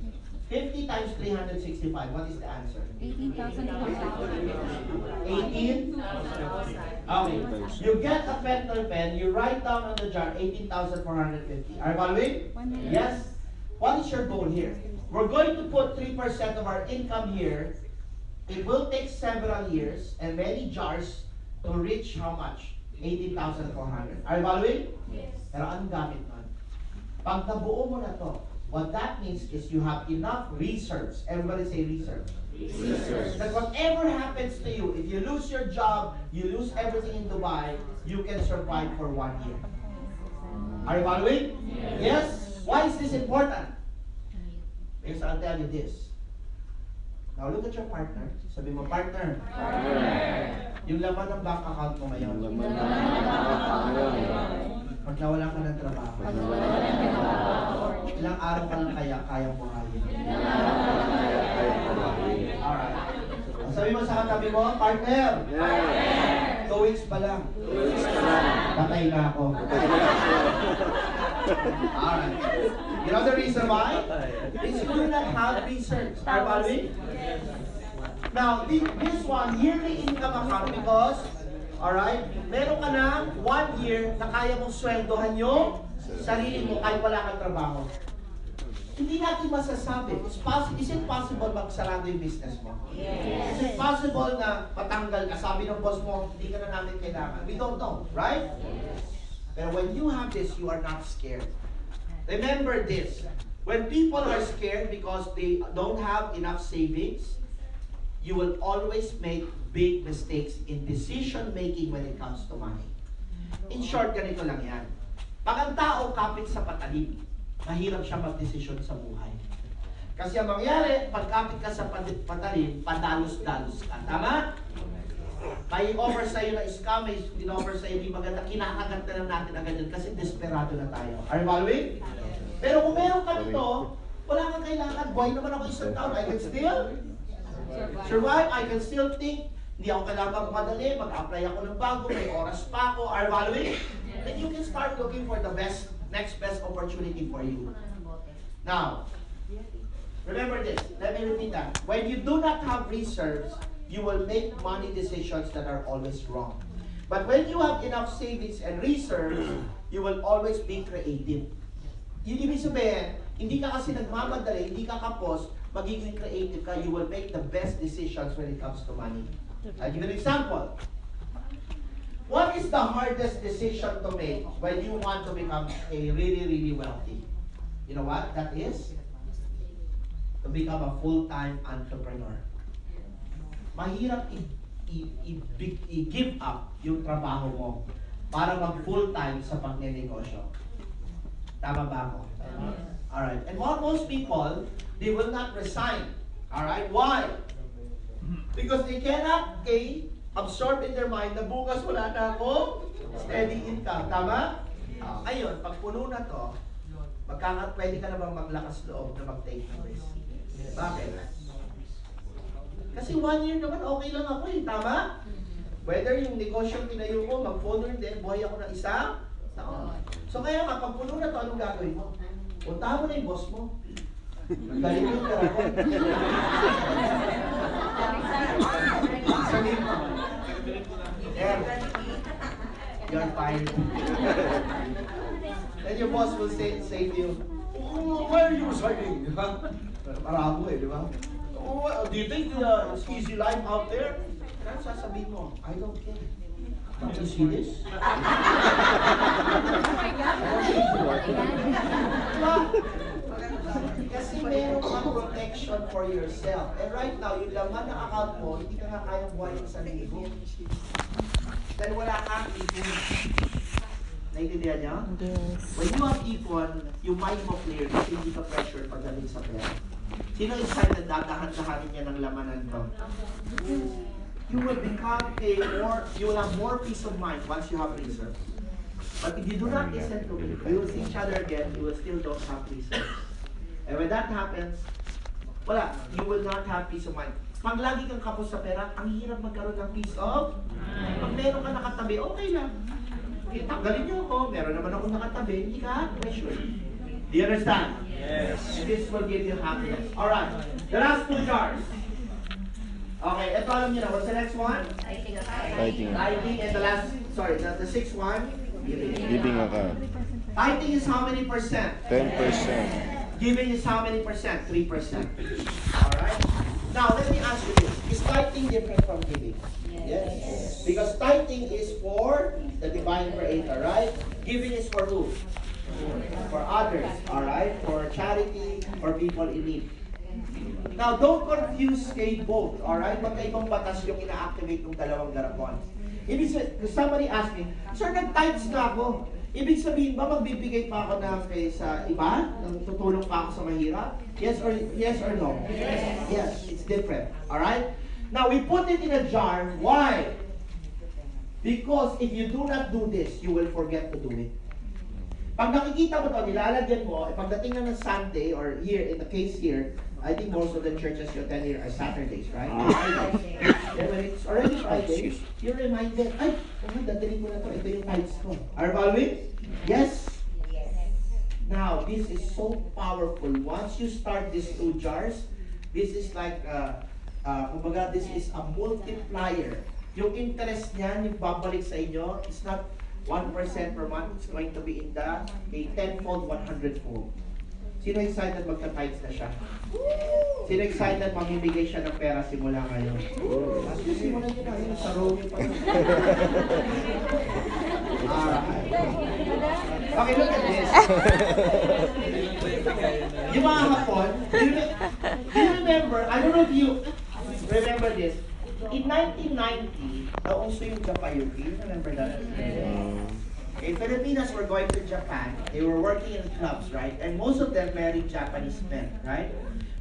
50 times 365, what is the answer? 18,000. 18? Okay. You get a pen or pen, you write down on the jar 18,450. Are you following? Yes? What is your goal here? We're going to put 3% of our income here. It will take several years and many jars to reach how much? 18,400. Are you following? Yes. Pero anong gamit nun? Pag nabuo mo na to, What that means is you have enough reserves. Everybody say reserves. That whatever happens to you, if you lose your job, you lose everything in Dubai, you can survive for 1 year. Are you following? Yes? Why is this important? Because I'll tell you this. Now look at your partner. Sabi mo, partner. Yung laman ng bank account mo ngayon. Pag nawalan ka ng trabaho. Ilang araw ka lang kayang buhayin. Alright. Sabi mo sa katabi mo, partner. 2 weeks pa lang. Patay na ako. Alright. You know the reason why? It's you do not have research. Are you following? Now, this one, yearly income account because, alright, meron ka na 1 year na kaya mong sweldohan yung sarili mo kahit wala kang trabaho. Hindi natin masasabi. Is it possible magsarado yung business mo? Yes. Is it possible na matanggal ka? Sabi ng boss mo, hindi ka na namin kailangan. We don't know, right? Yes. Pero when you have this, you are not scared. Remember this. When people are scared because they don't have enough savings, you will always make big mistakes in decision making when it comes to money. In short, ganito lang yan. Pag ang tao kapit sa patalim, mahirap siya mag-desisyon sa buhay. Kasi ang mangyari, pag kapit ka sa patalim, padalos-dalos ka. Tama? May offer sa'yo na scam, may in-offer sa'yo hindi maganda, kinakagat na lang natin agad yun kasi desperado na tayo. Are you following? Pero kung meron ka nito, wala kang kailangan. Buhay naman ako isang taon. I can still survive. I can still think. Hindi ako kailangan madali. Mag-apply ako ng bago. May oras pa ako. Are you following? Then you can start looking for the next best opportunity for you. Now, remember this. Let me repeat that. When you do not have reserves, you will make money decisions that are always wrong. But when you have enough savings and reserves, you will always be creative. Yung ibig sabihin, hindi ka kasi nagmamadali, hindi ka kapos, magiging creative ka, you will make the best decisions when it comes to money. I'll give you an example. What is the hardest decision to make when you want to become a really wealthy? You know what that is? To become a full-time entrepreneur. Mahirap i-give up yung trabaho mo para mag full-time sa pagnenegosyo. Tama ba ako? Alright. And most people, they will not resign. Alright? Why? Because they cannot absorb in their mind na bukas wala na akong steady income. Tama? Ayun, pag puno na to, pwede ka na bang maglakas loob na mag-take ng risk? Bakit? Kasi 1 year naman okay lang ako eh. Tama? Whether yung negosyo tinayo ko, mag-follow din, buhay ako ng isang taon. So kaya nga, pag puno na to, anong gagawin mo? Puntahan mo na yung boss mo. Galing yung karapon. Sabihin mo, you're fired. Then your boss will say to you, oh, why are you resigning? Maramo eh, di ba? Oh, do you think it's easy life out there? Kaya sasabihin mo, I don't care. Don't you see this? Kasi meron kang protection for yourself. And right now, yung laman ng account mo, hindi ka nga kayang buhayin sa libo. Dahil wala kang ipon. Naintindihan niyo? Yes. When you have ipon, yung mind mo clear, kasi hindi ka pressure pagdating sa pera. Sino excited dadahan-dahanin niya ng lamanan ko? You will you will have more peace of mind once you have reserves. But if you do not listen to me, we will see each other again, you will still don't have reserves. And when that happens, wala, you will not have peace of mind. Pag lagi kang kapos sa pera, ang hirap magkaroon ng peace of mind. Pag meron ka nakatabi, okay lang. Tanggalin niyo ako, meron naman ako nakatabi, hindi ka pressure. Do you understand? Yes. And this will give you happiness. Alright, the last 2 jars. Okay, ito alam niyo na. What's the next one? Tithing. Tithing, and the last, sorry, the 6th one? Giving account. Tithing is how many percent? 10%. Giving is how many percent? 3%. Alright? Now, let me ask you this. Is tithing different from giving? Yes. Because tithing is for the divine creator, right? Giving is for who? For others, alright? For charity, for people in need. Now, don't confuse kay both, alright? Magkaibang batas yung ina-activate ng dalawang garapon. Ibig sabihin, somebody asked me, Sir, nag-tithes na ako. Ibig sabihin ba, magbibigay pa ako na kay sa iba? Tutulong pa ako sa mahirap? Yes or no? Yes, it's different. Alright? Now, we put it in a jar. Why? Because if you do not do this, you will forget to do it. Pag nakikita mo ito, nilalagyan mo, pagdating na ng Sunday, or here, in the case here, I think most of the churches you attend here are Saturdays, right? Then when it's already Friday, you're reminded, ay, dadaling ko na ito, ito yung tithes ko. Are you following? Yes? Now, this is so powerful. Once you start these two jars, this is like, kumbaga, this is a multiplier. Yung interest niyan, yung babalik sa inyo, it's not 1% per month, it's going to be in the a 10-fold, 100-fold. Sino excited magka-tithes na siya? Sino excited mamimigay siya ng pera simula ngayon? Kasi simulan niyo na yun, sa row niyo pa. Okay, look at this. Yung mga hapon, do you remember, I don't know if you remember this, in 1990, nauso yung Japayuki. Remember that? In Filipinas were going to Japan. They were working in clubs, right? And most of them married Japanese men, right?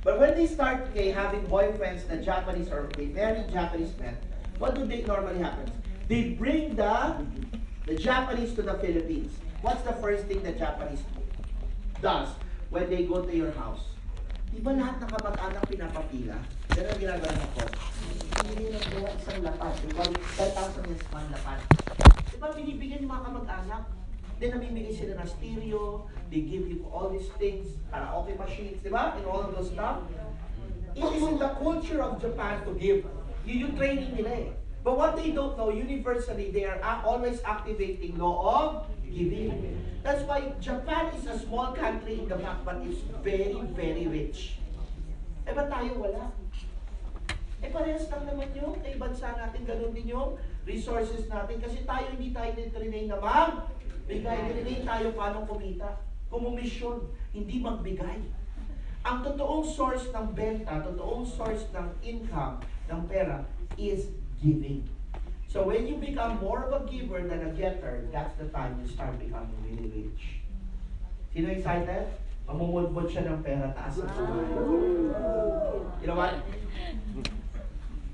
But when they start having boyfriends na Japanese or they marry Japanese men, what do they normally happen? They bring the Japanese to the Philippines. What's the first thing the Japanese does when they go to your house? Di ba lahat ng kamag-anak pinapapila? Yan ang ginagawa ng ko. Hindi nila gawa isang lapad. They call it 10,000 is one lapad. Di ba binibigyan yung mga kamag-anak? Then namimigay sila ng stereo, they give you all these things, karaoke machines, di ba? And all of those stuff. It is in the culture of Japan to give. Yung training nila eh. But what they don't know, universally, they are always activating law of giving. That's why Japan is a small country in the fact, but it's very, very rich. Eh ba tayo wala? Eh parehas lang naman yung kay bansa natin, ganun din yung resources natin. Kasi tayo hindi tayo nitrinay na magbigay. Trinay tayo paano kumita. Kumumisyon, hindi magbigay. Ang totoong source ng benta, totoong source ng income, ng pera, is giving. So when you become more of a giver than a getter, that's the time you start becoming really rich. Sino excited? Mamumudbod siya ng pera, taas ang buhay. You know what?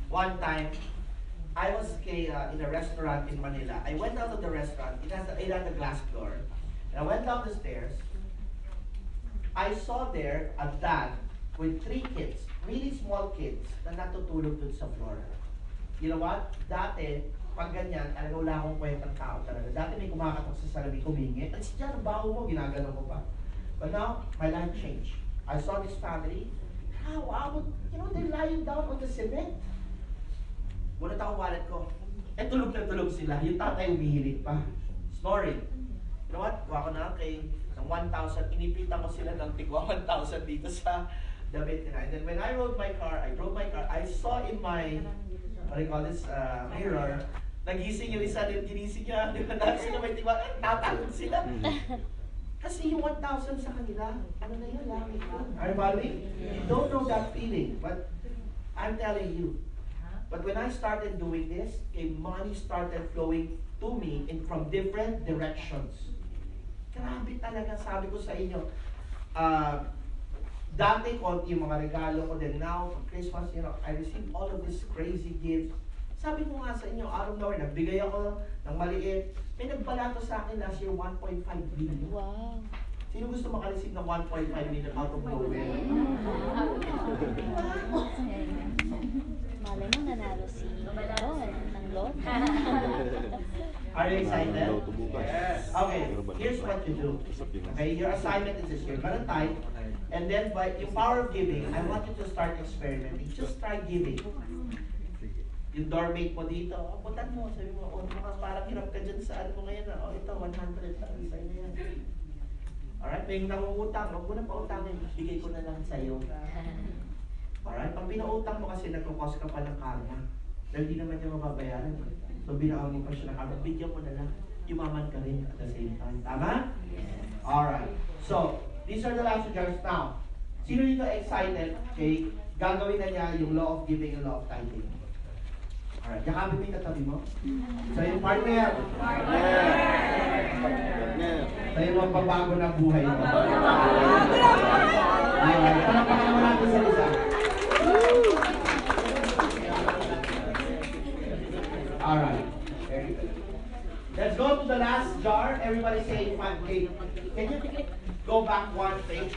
One time, I was in a restaurant in Manila. I went out of the restaurant. It had a glass door. And I went down the stairs. I saw there a dad with 3 kids, really small kids, na natutulog dun sa floor. You know what? Dati, pag ganyan, talaga wala akong kwentang tao talaga. Dati may kumakatok sa salamin, humingi. At siya, ang baho mo, ginagano mo pa. But now, my life changed. I saw this family. Wow, they're lying down on the cement. Bunot ako wallet ko. Eh, tulog na tulog sila. Yung tatay umihilig pa. Snoring. You know what? Kuha ko na kay ng 1,000. Inipitan ko sila ng tigwa 1,000 dito sa damit nila. And then when I drove my car, I saw in my, what do you call this, mirror, nagising yung isa, ginising niya, di ba dahil sila may tigwa, tatakot sila. Kasi yung 1,000 sa kanila, ano na yun, langit yun. Are you following? You don't know that feeling, but I'm telling you. But when I started doing this, money started flowing to me from different directions. Grabe talaga, sabi ko sa inyo. Dati konti yung mga regalo ko, then now, for Christmas, I received all of these crazy gifts. Sabi ko nga sa inyo, out of nowhere, nagbigay ako ng maliit. May nagbalato sa akin last year, 1.5 billion. Wow. Sino gusto makareceive ng 1.5 million out of nowhere? Malay mo nanalo si Ron ng lot. Are you excited? Yes. Okay, here's what you do. Okay, your assignment is this. You're gonna type, and then by yung power of giving, I want you to start experimenting. Just try giving. Yung doormate mo dito, abutan mo, sabi mo, mukhang parang hirap ka dyan sa ano mo ngayon. Ito, 100 lang, sa'yo na yan. Alright, may nangungutang, huwag mo na pautangin, bigay ko na lang sa'yo. Alright, pag pinautang mo kasi nagkukos ka pa ng karma, dahil di naman niya mababayaran. So binaon mo pa siya ng karma, bigyan mo na lang, yumaman ka rin at the same time. Tama? Alright. So, these are the last two jars. Now, sino dito excited? Okay, gagawin na niya yung law of giving and law of tithing. Alright, yakapin mo yung katabi mo. So, yung partner. So, yung magbabago na buhay mo. Alright, palapakan mo natin sa isa. Alright, very good. Let's go to the last jar. Everybody say, okay, can you go back one page?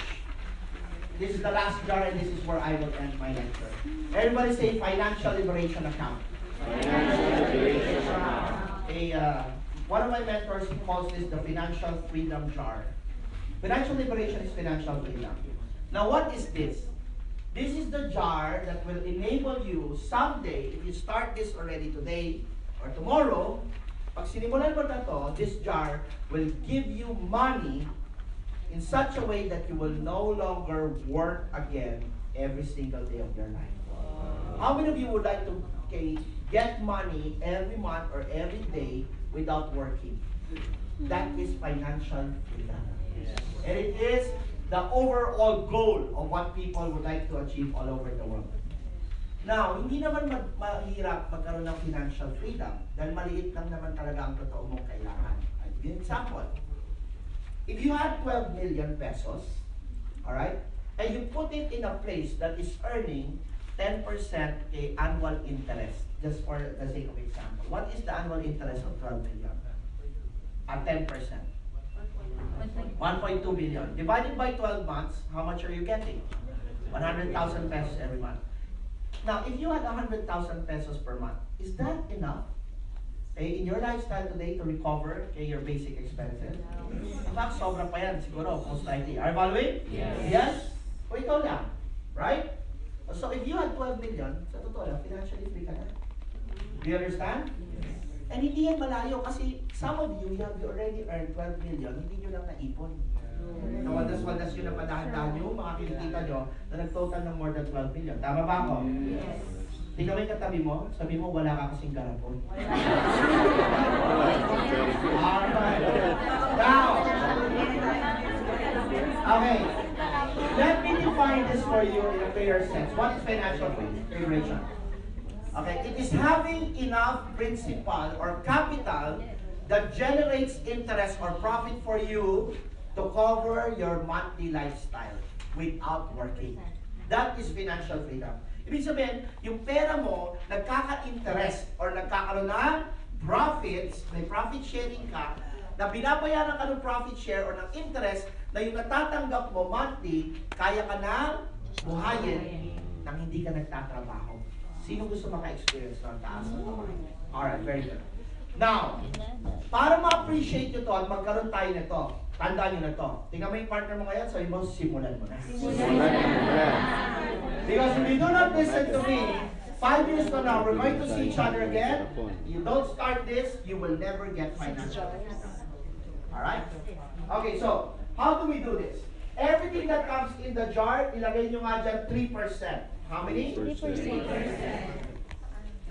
This is the last jar and this is where I will end my lecture. Everybody say financial liberation account. Financial liberation account. One of my mentors calls this the financial freedom jar. Financial liberation is financial freedom. Now what is this? This is the jar that will enable you someday, if you start this already today or tomorrow, pag sinimulan mo na to, this jar will give you money in such a way that you will no longer work again every single day of your life. How many of you would like to get money every month or every day without working? That is financial freedom. And it is the overall goal of what people would like to achieve all over the world. Now, hindi naman mahirap magkaroon ng financial freedom dahil maliit lang naman talaga ang totoo mong kailangan. I'll give you an example. If you had 12 million pesos, alright, and you put it in a place that is earning 10% annual interest, just for the sake of example. What is the annual interest of 12 million? At 10%. 1.2 billion. Divided by 12 months, how much are you getting? 100,000 pesos every month. Now, if you had 100,000 pesos per month, is that enough in your lifestyle today to recover your basic expenses? In fact, sobra pa yan siguro, most likely. Are you following? Yes. Yes? O ikaw lang. Right? So, if you had 12 million, sa totoo lang, financially free ka na. Do you understand? And hindi yan malayo kasi some of you have already earned 12 million, hindi nyo lang naipon. Nawadas-wadas yun na padahan-dahan nyo, mga kinikita nyo, na nag-total ng more than 12 million. Tama ba ako? Yes. Tingnan mo yung katabi mo, sabi mo wala ka kasing garapon. Alright. Now, okay. Let me define this for you in a clear sense. What is financial liberation? Okay, it is having enough principal or capital that generates interest or profit for you to cover your monthly lifestyle without working. That is financial freedom. Ibig sabihin, yung pera mo, nagkaka-interest or nagkakaroon ng profits, may profit sharing ka, na binabayaran ka ng profit share or ng interest na yung natatanggap mo monthly, kaya ka na buhayin nang hindi ka nagtatrabaho. Sino gusto maka-experience ng taas ng kamay? Alright, very good. Now, para ma-appreciate nyo to at magkaroon tayo nito, tandaan nyo na to. Tingnan mo yung partner mo ngayon, sabi mo, simulan mo na. Because if you do not listen to me, 5 years from now, we're going to see each other again. You don't start this, you will never get financial. Alright? Okay, so, how do we do this? Everything that comes in the jar, ilagay nyo nga dyan 3%. How many? 3%.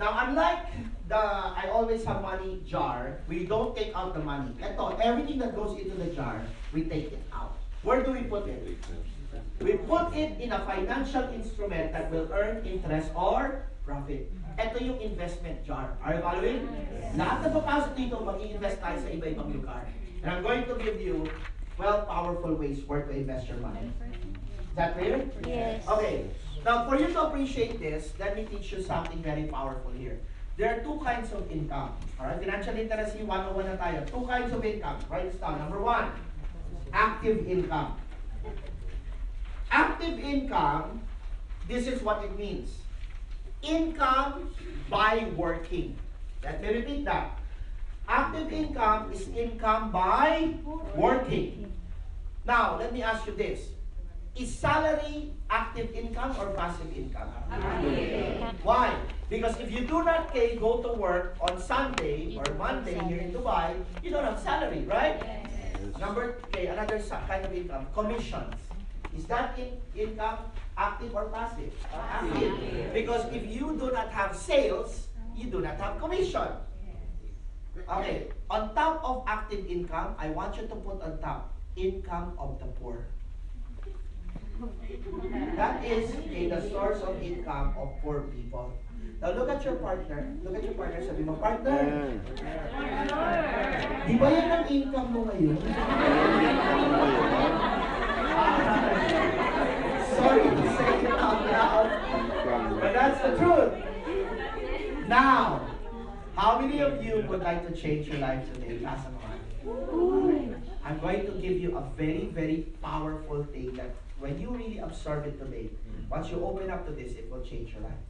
Now, unlike the I always have money jar, we don't take out the money. Ito, everything that goes into the jar, we take it out. Where do we put it? We put it in a financial instrument that will earn interest or profit. Ito yung investment jar. Are you following? Lahat na papasok dito, mag-i-invest tayo sa iba-ibang lugar. And I'm going to give you 12 powerful ways where to invest your money. Is that clear? Yes. Okay. Now, for you to appreciate this, let me teach you something very powerful here. There are two kinds of income. Alright, financial literacy, 101 na tayo. Two kinds of income. Write this down. Number one, active income. Active income, this is what it means. Income by working. Let me repeat that. Active income is income by working. Now, let me ask you this. Is salary active income or passive income? Why? Because if you do not go to work on Sunday or Monday here in Dubai, you don't have salary, right? Another kind of income, commissions. Is that income active or passive? Active. Because if you do not have sales, you do not have commission. Okay, on top of active income, I want you to put on top income of the poor. That is the source of income of poor people. Now look at your partner. Look at your partner. Sabi mo, partner, di ba yan ang income mo ngayon? Sorry to say it out loud, but that's the truth. Now, how many of you would like to change your life today? Taas ang mga. I'm going to give you a very, very powerful thing that when you really absorb it today, once you open up to this, it will change your life.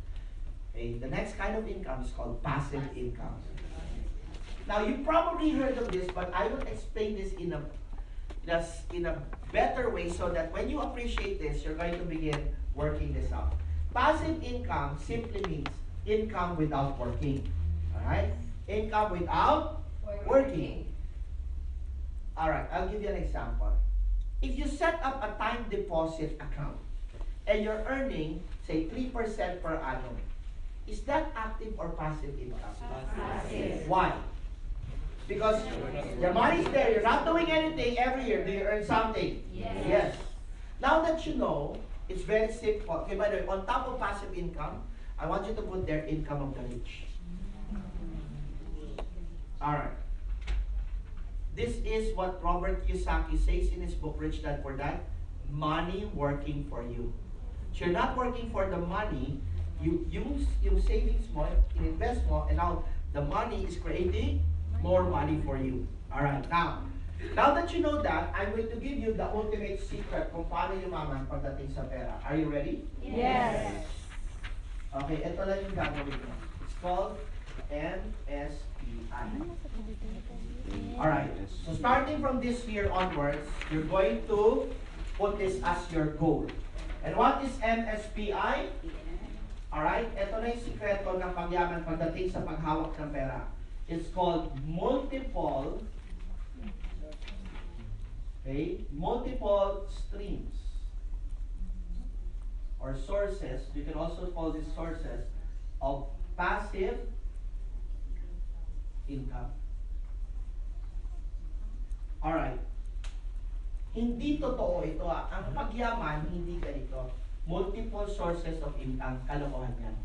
Okay? The next kind of income is called passive income. Now, you probably heard of this, but I will explain this in a better way so that when you appreciate this, you're going to begin working this out. Passive income simply means income without working. Alright? Income without working. Alright, I'll give you an example. If you set up a time deposit account and you're earning, say, 3% per annum, is that active or passive income? Passive. Why? Because your money's there, you're not doing anything every year. Do you earn something? Yes. Now that you know, it's very simple. Okay, by the way, on top of passive income, I want you to put there income of the rich. Alright. This is what Robert Kiyosaki says in his book, Rich Dad Poor Dad. Money working for you. So you're not working for the money. You use your savings more, you invest more, and now the money is creating more money for you. Alright, now that you know that, I'm going to give you the ultimate secret kung paano yumaman pagdating sa pera. Are you ready? Yes. Okay, ito lang yung gagawin mo. It's called MSPI. Alright, so starting from this year onwards, you're going to put this as your goal. And what is MSPI? Alright, ito na yung sikreto ng pagyaman pagdating sa paghawak ng pera. It's called multiple streams or sources. You can also call these sources of passive income. Alright. Hindi totoo ito. Ang pagyaman, hindi ganito. Multiple sources of income. Kalokohan yan.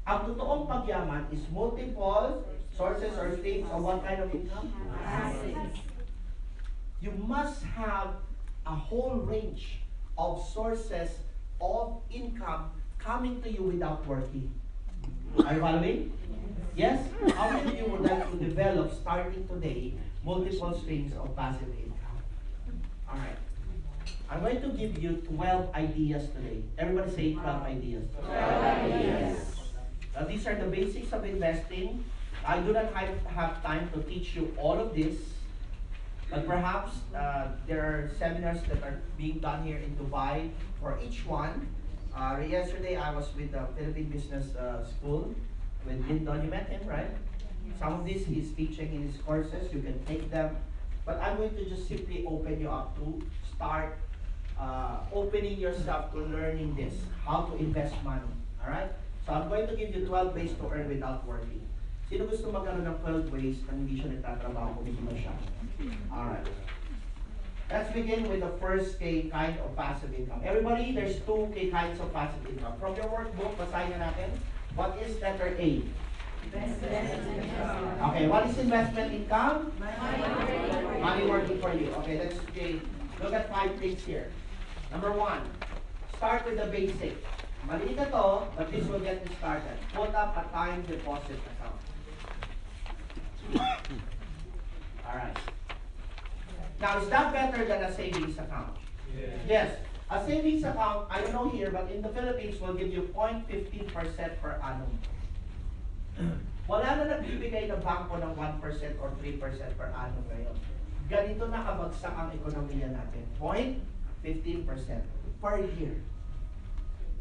Ang totoong pagyaman is multiple sources or streams of what kind of income? Passive. You must have a whole range of sources of income coming to you without working. Are you following? Yes? How many of you would like to develop, starting today, multiple streams of passive income? Alright. I'm going to give you 12 ideas today. Everybody say 12 ideas. 12 ideas. Now, these are the basics of investing. I do not have time to teach you all of this, but perhaps there are seminars that are being done here in Dubai for each one. Yesterday, I was with the Philippine Business School with Lindon. You met him, right? Some of this he's teaching in his courses. You can take them. But I'm going to just simply open you up to start opening yourself to learning this, how to invest money. Alright? So I'm going to give you 12 ways to earn without working. Sino gusto magkaroon ng 12 ways na hindi siya nagtatrabaho kung hindi siya? Alright. Let's begin with the first kind of passive income. Everybody, there's 2 kinds of passive income. From your workbook, basahin na natin. What is letter A? Okay, what is investment income? Money working for you. Okay, let's look at 5 things here. Number 1, start with the basic. Maliit na to, but this will get you started. Put up a time deposit account. Alright. Now, is that better than a savings account? Yes. A savings account, I don't know here, but in the Philippines, will give you 0.15% per annum. Wala na nagbibigay ng bangko ng 1% or 3% per annum ngayon. Ganito na kabagsak ang ekonomiya natin. 0.15% per year.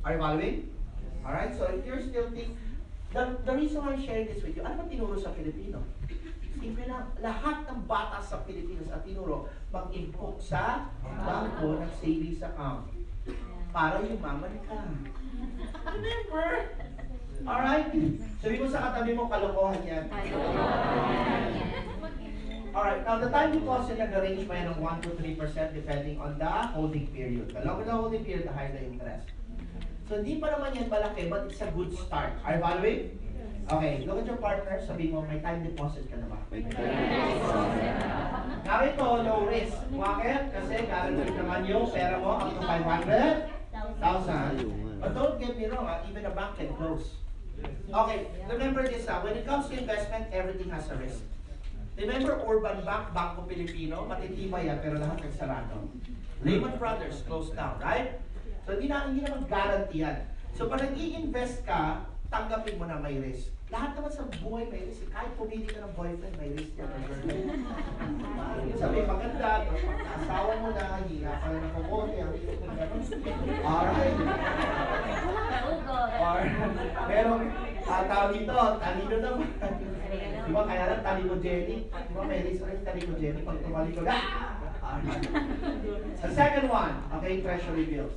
Are you following? Alright, so if you're still thinking, the reason why I'm sharing this with you, ano ba tinuro sa Pilipino? Simple lang, lahat ng bata sa Pilipinas at tinuro, mag-input sa bangko ng savings account para yumaman ka. Remember? Alright? Sabi mo sa katabi mo, kalokohan yan. Alright, now the time deposit nag-range pa yan ng 1 to 3% depending on the holding period. The longer the holding period, the higher the interest. So hindi pa naman yan malaki, but it's a good start. Are you following? Okay, look at your partner, sabihin mo, may time deposit ka na ba? Now ito, low risk. Bakit? Kasi guaranteed naman yung pera mo up to 500,000. But don't get me wrong, even a bank can close. Okay, remember this when it comes to investment, everything has a risk. Remember Urban Bank, Bangko Pilipino, matitibay yan, pero lahat nagsarado. Lehman Brothers closed down, right? So hindi naman guarantee yan. So pag nag-i-invest ka, tanggapin mo na may risk. Lahat naman sa buhay may risk. Kahit pumili ka ng boyfriend, may risk yan. Sabi, maganda, asawa mo na, hina pa rin ako konti. Alright. Or, merong tawag dito, talino naman. Diba, kaya lang talino Jenny. Diba, may risk rin talino Jenny. Pag tumali ko, The second one, okay, treasury bills.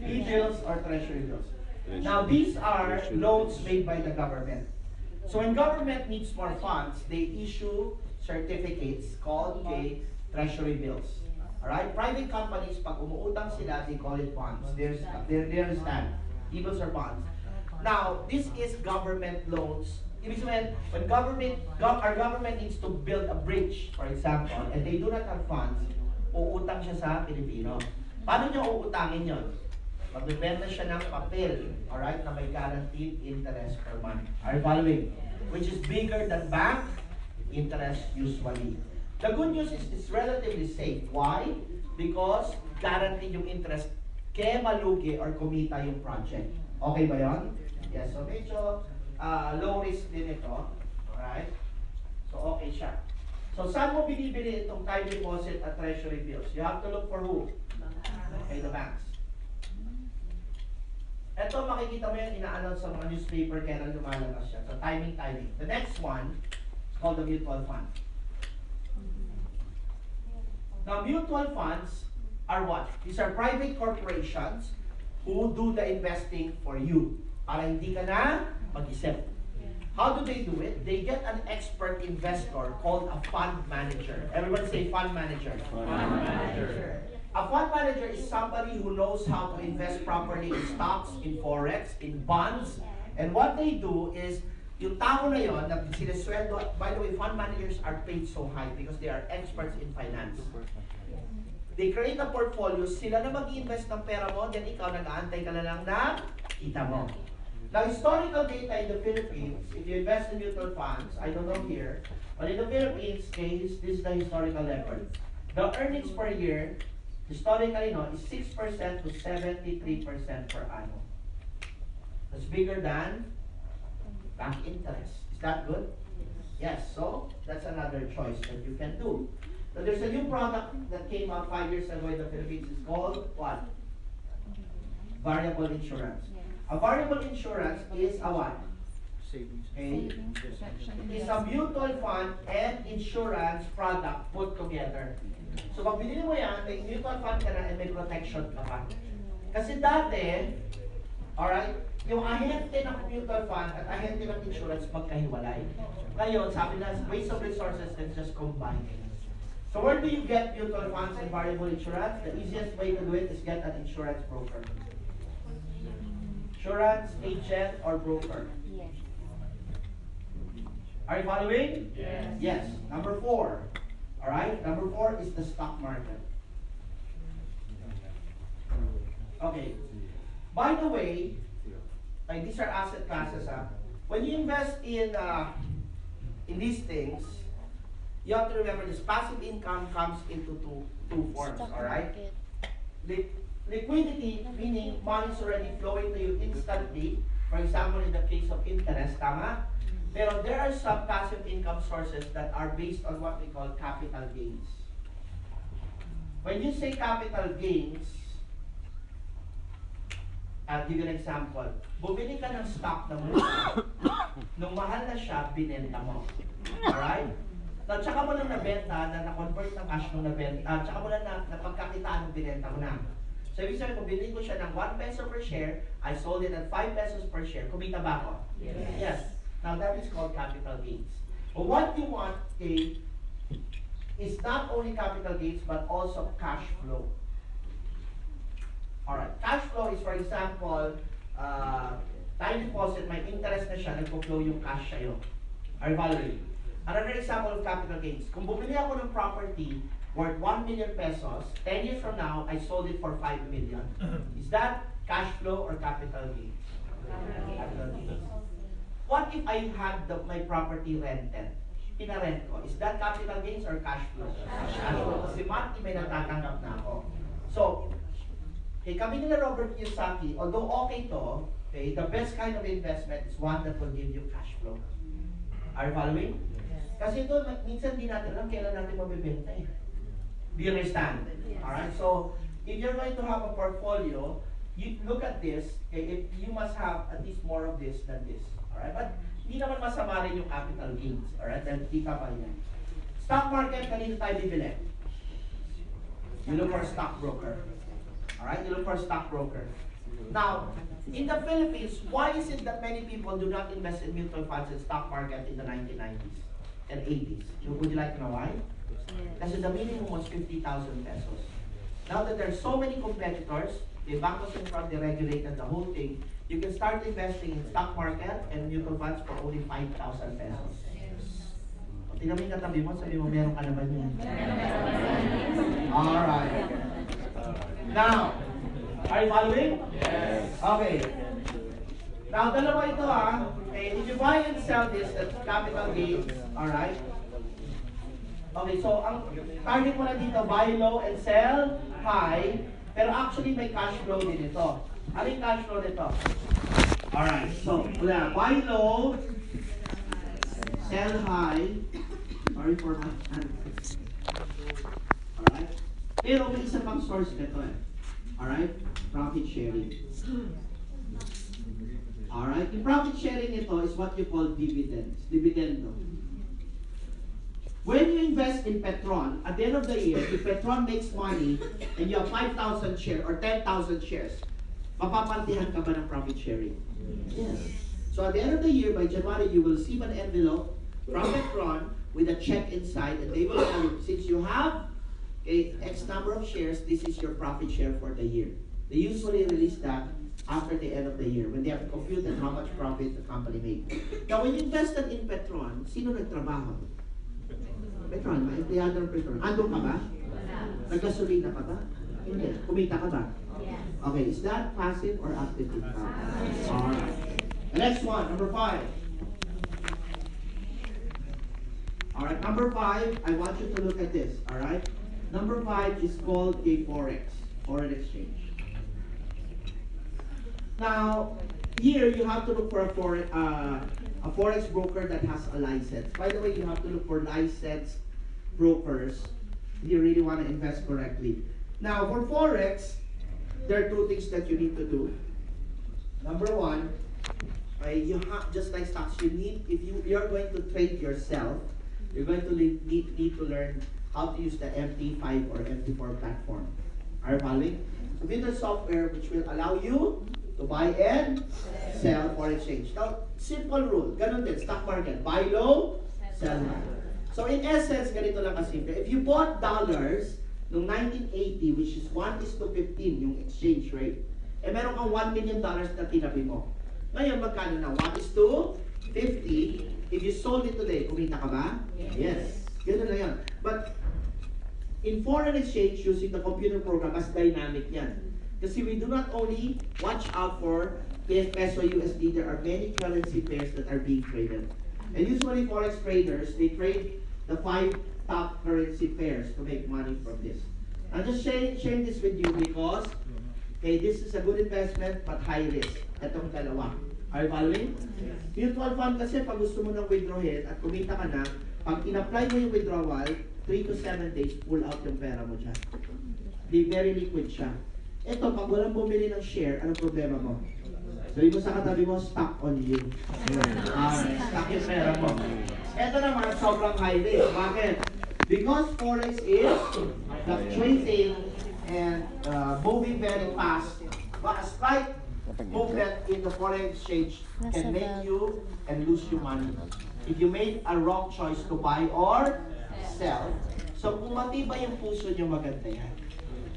E-bills or treasury bills. Now, these are loans made by the government. So when government needs more funds, they issue certificates called treasury bills. Alright? Private companies, pag umuutang sila, they call it bonds. There's stand. E-bills or bonds. Now, this is government loans. Ibig sabihin, when our government needs to build a bridge, for example, and they do not have funds, uutang siya sa Pilipino. Paano niya uutangin yon? Magbibenta siya ng papel, alright, na may guaranteed interest per month. Are you following? Which is bigger than bank interest usually. The good news is it's relatively safe. Why? Because guaranteed yung interest, kaya malugi or kumita yung project. Okay ba yon? Yes, so medyo low risk din ito. Alright? So okay siya. So saan mo binibili itong time deposit at treasury bills? You have to look for who? Okay, the banks. Ito makikita mo yan, ina-announce sa mga newspaper kaya lumalabas siya. So timing. The next one is called the mutual fund. Now mutual funds are what? These are private corporations who do the investing for you. Para hindi ka na mag-isip. How do they do it? They get an expert investor called a fund manager. Everyone say fund manager. Fund manager. A fund manager is somebody who knows how to invest properly in stocks, in forex, in bonds. And what they do is, yung tao na yon, na sinesweldo, by the way, fund managers are paid so high because they are experts in finance. They create a portfolio, sila na mag-invest ng pera mo, then ikaw nag-aantay ka na lang na kita mo. Now, historical data in the Philippines, if you invest in mutual funds, I don't know here, but in the Philippines case, this is the historical record. The earnings per year, historically, is 6% to 73% per annum. That's bigger than bank interest. Is that good? Yes, so that's another choice that you can do. So there's a new product that came out 5 years ago in the Philippines. It's called what? Variable insurance. A variable insurance is a what? Okay. It's a mutual fund and insurance product put together. So pag binili mo yan, may mutual fund ka na and may protection ka pa. Kasi dati, alright, yung ahente ng mutual fund at ahente ng insurance magkahiwalay. Ngayon, sabi na, waste of resources, let's just combine it. So where do you get mutual funds and variable insurance? The easiest way to do it is get an insurance broker. Insurance agent or broker. Yes. Are you following? Yes. Yes. Number 4. Alright? Number 4 is the stock market. Okay. By the way, like these are asset classes. When you invest in these things, you have to remember this passive income comes into two forms. Alright? Liquidity, meaning money is already flowing to you instantly. For example, in the case of interest, tama? Pero there are some passive income sources that are based on what we call capital gains. When you say capital gains, I'll give you an example. Bumili ka ng stock na mura. Nung mahal na siya, binenta mo. Alright? Now, tsaka mo lang nabenta na na-convert ng cash nung nabenta. Tsaka mo lang napagkakitaan nung binenta mo na. So, ibig sabihin, kung binili ko siya ng 1 peso per share, I sold it at 5 pesos per share. Kumita ba ako? Yes. Yes. Now, that is called capital gains. But what you want is not only capital gains but also cash flow. Alright, cash flow is, for example, time deposit, may interest na siya, nagpo-flow yung cash sa'yo. Or Valerie. Another example of capital gains. Kung bumili ako ng property worth 1 million pesos, 10 years from now, I sold it for 5 million. Is that cash flow or capital gains? Capital gains. What if I had my property rented? Pinarent ko. Is that capital gains or cash flow? Cash flow. Kasi monthly may natatanggap na ako. So, kami nila Robert Kiyosaki, although okay to, the best kind of investment is one that will give you cash flow. Are you following? Kasi ito, minsan di natin alam kailan natin mabibenta eh. Do you understand? Alright, so, if you're going to have a portfolio, you look at this, if you must have at least more of this than this. Alright, but hindi naman masama rin yung capital gains. Alright, dahil kita pa rin yan. Stock market, kanino tayo bibili? You look for a stockbroker. Alright, you look for a stockbroker. Now, in the Philippines, why is it that many people do not invest in mutual funds and stock market in the 1990s and 80s? Would you like to know why? Kasi the minimum was 50,000 pesos. Now that there are so many competitors, the Bangko Sentral, they regulated the whole thing. You can start investing in stock market and mutual funds for only 5,000 pesos. Tingnan mo yung katabi mo, sabi mo, meron ka naman yun. Alright. Now, are you following? Yes. Okay. Now, dalawa ito okay, if you buy and sell this, that's capital gains. Alright? Okay, so ang target mo na dito, buy low and sell high. Pero actually, may cash flow din ito. Ano yung cash flow nito? Alright, so, buy low, sell high. Sorry for my hand. Alright? Pero may isa pang source nito eh. Alright? Profit sharing. Alright? Yung profit sharing nito is what you call dividends. Dividendo. When you invest in Petron, at the end of the year, if Petron makes money and you have 5,000 shares or 10,000 shares, mapapantihan ka ba ng profit sharing? Yes. So at the end of the year, by January, you will receive an envelope from Petron with a check inside, and they will tell you, since you have a X number of shares, this is your profit share for the year. They usually release that after the end of the year, when they have computed how much profit the company made. Now, when you invested in Petron, sino nagtrabaho? Petron, ma-empleyado ng Petron. Andun ka ba? Naggasolina ka ba? Hindi. Kumita ka ba? Okay, is that passive or active income? Alright. The next one, number 5. Alright, number 5, I want you to look at this, alright? Number 5 is called a Forex, foreign exchange. Now, here you have to look for a Forex broker that has a license. By the way, you have to look for licensed brokers if you really want to invest correctly. Now, for Forex, there are 2 things that you need to do. Number 1, you have, just like stocks, you need, if you're going to trade yourself, you're going to need to learn how to use the MT5 or MT4 platform. Are you following? Computer software which will allow you to buy and sell foreign exchange. Now, simple rule. Ganun din, stock market. Buy low, sell high. So in essence, ganito lang kasimple. If you bought dollars noong 1980, which is 1:15 yung exchange rate, eh meron kang $1 million na tinabi mo. Ngayon, magkano na? 1:50. If you sold it today, kumita ka ba? Yes. Ganun lang yan. But in foreign exchange, using the computer program, mas dynamic yan. Kasi we do not only watch out for peso USD, there are many currency pairs that are being traded. And usually forex traders, they trade the 5 top currency pairs to make money from this. I'm just sharing this with you because this is a good investment but high risk. Itong dalawa. Are you following? Mutual fund kasi pag gusto mo nang withdrawin at kumita ka na, pag in-apply mo yung withdrawal, 3 to 7 days, pull out yung pera mo dyan. Di very liquid siya. Ito, pag walang bumili ng share, anong problema mo? Sabi mo sa katabi mo, stock on you. Stock yung pera mo. Ito naman, sobrang high risk. Bakit? Because Forex is fluctuating and moving very fast, but a slight movement in the foreign exchange can make you and lose your money. If you made a wrong choice to buy or sell. So kung matibay yung puso nyo, maganda yan.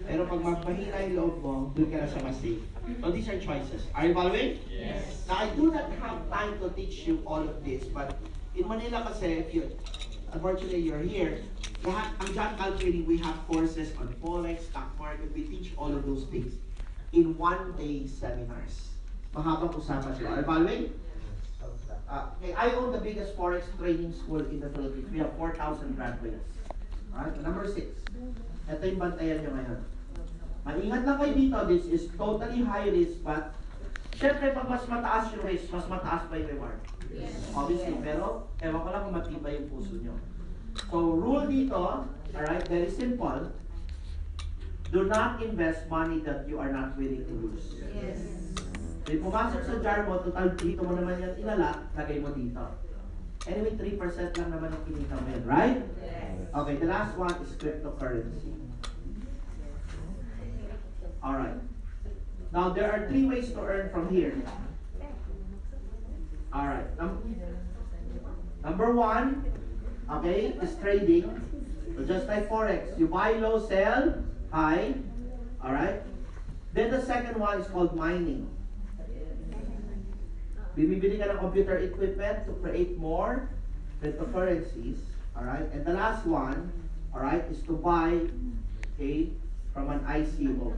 Pero pag magpahina yung loob mo, doon ka na sa mistake. So these are choices. Are you following? Yes. Now I do not have time to teach you all of this, but in Manila kasi, if you, unfortunately you're here, lahat, ang John Cal Training, we have courses on Forex, stock market, we teach all of those things in one-day seminars. Mahabang usapan sila. Are you following? Okay, I own the biggest Forex training school in the Philippines. We have 4,000 graduates. Alright, number 6. Ito yung bantayan nyo ngayon. Maingat lang kayo dito. This is totally high risk, but syempre pag mas mataas yung risk, mas mataas pa yung reward. Yes. Obviously, pero ewan ko lang kung matibay yung puso nyo. So, rule dito, alright, very simple. Do not invest money that you are not willing to lose. Yes. May pumasok sa jar mo, total dito mo naman yan ilala, lagay mo dito. Anyway, 3% lang naman ang kinita mo yan, right? Yes. Okay, the last one is cryptocurrency. Alright. Now, there are 3 ways to earn from here. Alright. Number 1, okay, is trading. So just like Forex, you buy low, sell high. Alright. Then the second one is called mining. Bibili ka ng computer equipment to create more cryptocurrencies. Alright. And the last one, alright, is to buy, okay, from an ICO.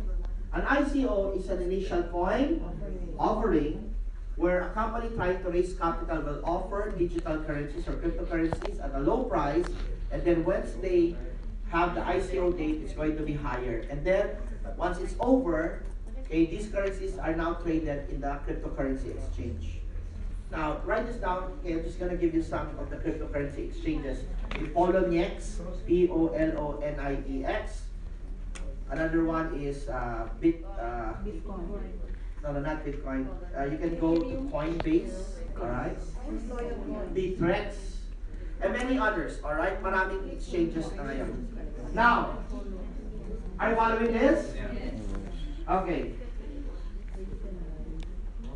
An ICO is an initial coin offering where a company trying to raise capital will offer digital currencies or cryptocurrencies at a low price, and then once they have the ICO date, it's going to be higher. And then once it's over, okay, these currencies are now traded in the cryptocurrency exchange. Now, write this down. Okay, I'm just going to give you some of the cryptocurrency exchanges. Poloniex, P-O-L-O-N-I-E-X. Another one is Bitcoin. no, not Bitcoin. You can go to Coinbase, alright? Bittrex, and many others, alright? Maraming exchanges na ngayon. Now, are you following this? Okay.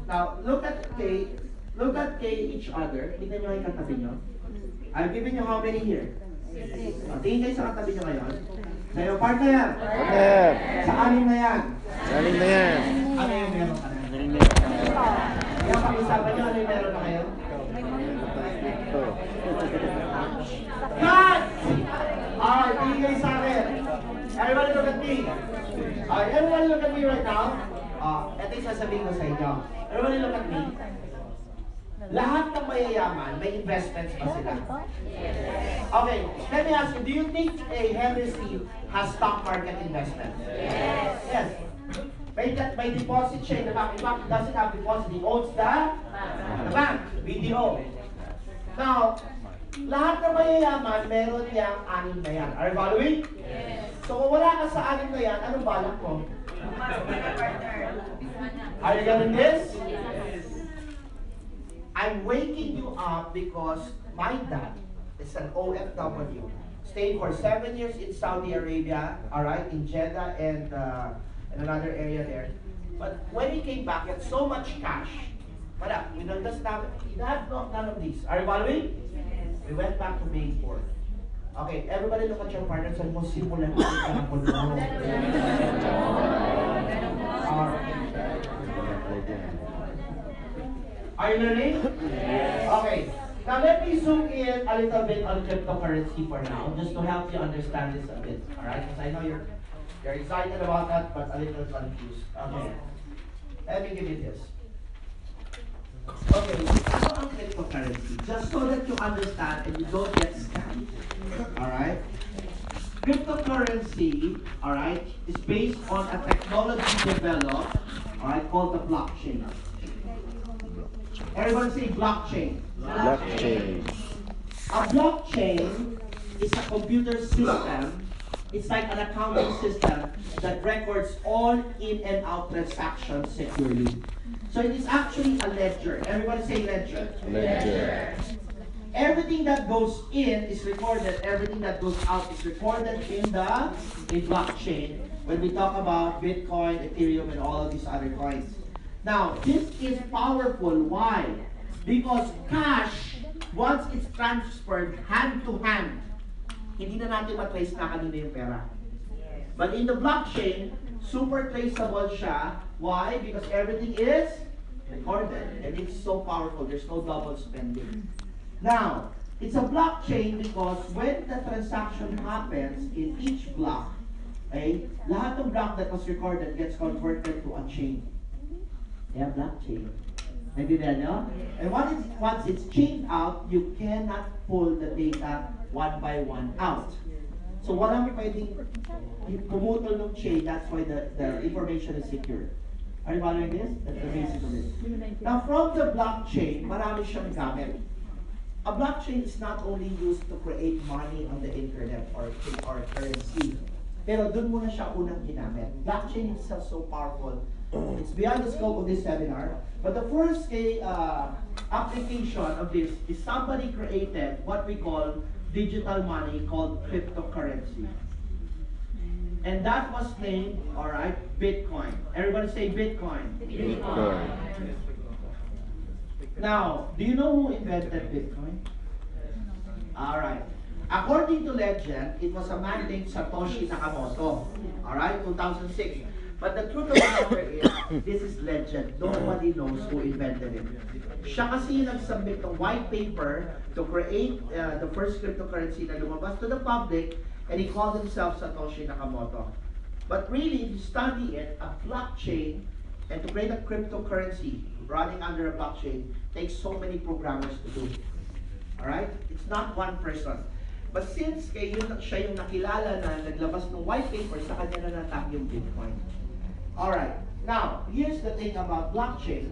Now, look at each other. Tingnan nyo yung katabi nyo. I've given you how many here? Tingin kayo sa katabi nyo ngayon. Sa iyong part na yan. Sa anim na yan. Saling na yan. Ano yung meron ka na? Kaya pag-usapan nyo, ano yung meron na kayo? Cut! Alright, tingin kayo sa akin. Everybody look at me. Alright, everybody look at me right now. Ito yung sasabihin ko sa inyo. Everybody look at me. Lahat ng mayayaman, may investments pa sila. Okay, let me ask you, do you think Henry Steve has stock market investment? Yes. Yes. May deposit siya in the bank. In fact, he doesn't have deposit. He owns the bank, BDO. Now, lahat ng mayayaman, meron niyang anim na yan. Are you following? Yes. So kung wala ka sa anim na yan, anong balak mo? Are you getting this? I'm waking you up because my dad is an OFW. Stayed for 7 years in Saudi Arabia, alright, in Jeddah and another area there. But when he came back, he had so much cash. But we don't just have none of these. Are you following? We went back to being poor. Okay, everybody look at your partner and say, mo simulan ko ang pulmo. Are you learning? Okay. Now let me zoom in a little bit on cryptocurrency for now, just to help you understand this a bit. Alright? Because I know you're excited about that, but a little confused. Okay. Let me give you this. Okay, ano ang cryptocurrency? Just so that you understand and you don't get scammed. Alright? Cryptocurrency, alright, is based on a technology developed, alright, called the blockchain. Everyone say blockchain. Blockchain. A blockchain is a computer system. It's like an accounting system that records all in and out transactions securely. So it is actually a ledger. Everybody say ledger. Ledger. Everything that goes in is recorded. Everything that goes out is recorded in the blockchain. When we talk about Bitcoin, Ethereum, and all of these other coins. Now, this is powerful. Why? Because cash, once it's transferred hand to hand, hindi na natin matrace na kanino yung pera. But in the blockchain, super traceable siya. Why? Because everything is recorded. And it's so powerful. There's no double spending. Now, it's a blockchain because when the transaction happens in each block, okay, lahat ng block that was recorded gets converted to a chain. Yeah, blockchain. Naintindihan nyo? And once it's chained out, you cannot pull the data one by one out. So walang pwedeng pumutol ng chain, that's why the information is secure. Are you following this? That's the basis of this. Now from the blockchain, marami siyang gamit. A blockchain is not only used to create money on the internet or currency. Pero dun muna siya unang ginamit. Blockchain itself so powerful. It's beyond the scope of this seminar. But the first application of this is somebody created what we call digital money called cryptocurrency. And that was named, alright, Bitcoin. Everybody say Bitcoin. Bitcoin. Now, do you know who invented Bitcoin? Alright. According to legend, it was a man named Satoshi Nakamoto. Alright, 2006. But the truth of the matter is, this is legend. Nobody knows who invented it. Siya kasi yung nag-submit ng white paper to create the first cryptocurrency na lumabas to the public, and he called himself Satoshi Nakamoto. But really, if you study it, a blockchain, and to create a cryptocurrency running under a blockchain, takes so many programmers to do. Alright? It's not one person. But since siya yung nakilala na naglabas ng white paper, sa kanya na natag yung Bitcoin. Alright, now, here's the thing about blockchain.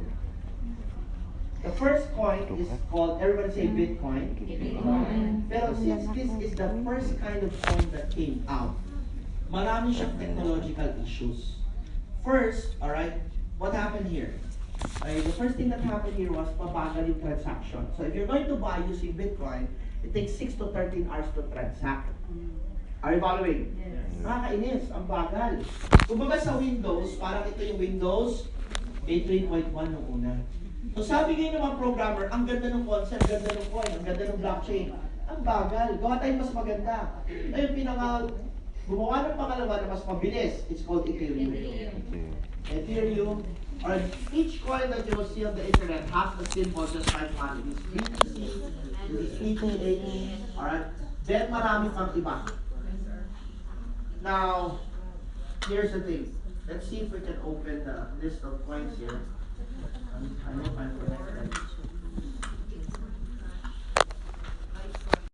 The first coin is called, everybody say Bitcoin. Pero since this is the first kind of coin that came out, marami siyang technological issues. First, alright, what happened here? The first thing that happened here was pabagal yung transaction. So if you're going to buy using Bitcoin, it takes 6 to 13 hours to transact. Are you following? Yes. Nakakainis, ang bagal. Kumbaga sa Windows, parang ito yung Windows 8.3.1 nung una. So sabi ngayon ng mga programmer, ang ganda ng concept, ganda ng coin, ang ganda ng blockchain. Ang bagal, gawa tayong mas maganda. Ngayon gumawa ng pangalawa na mas mabilis. It's called Ethereum. Ethereum, or each coin that you will see on the internet has a symbol just like one. It is BTC, it is ETH, alright? Then marami pang iba. Now, here's the thing. Let's see if we can open the list of coins here. I know if I'm connected.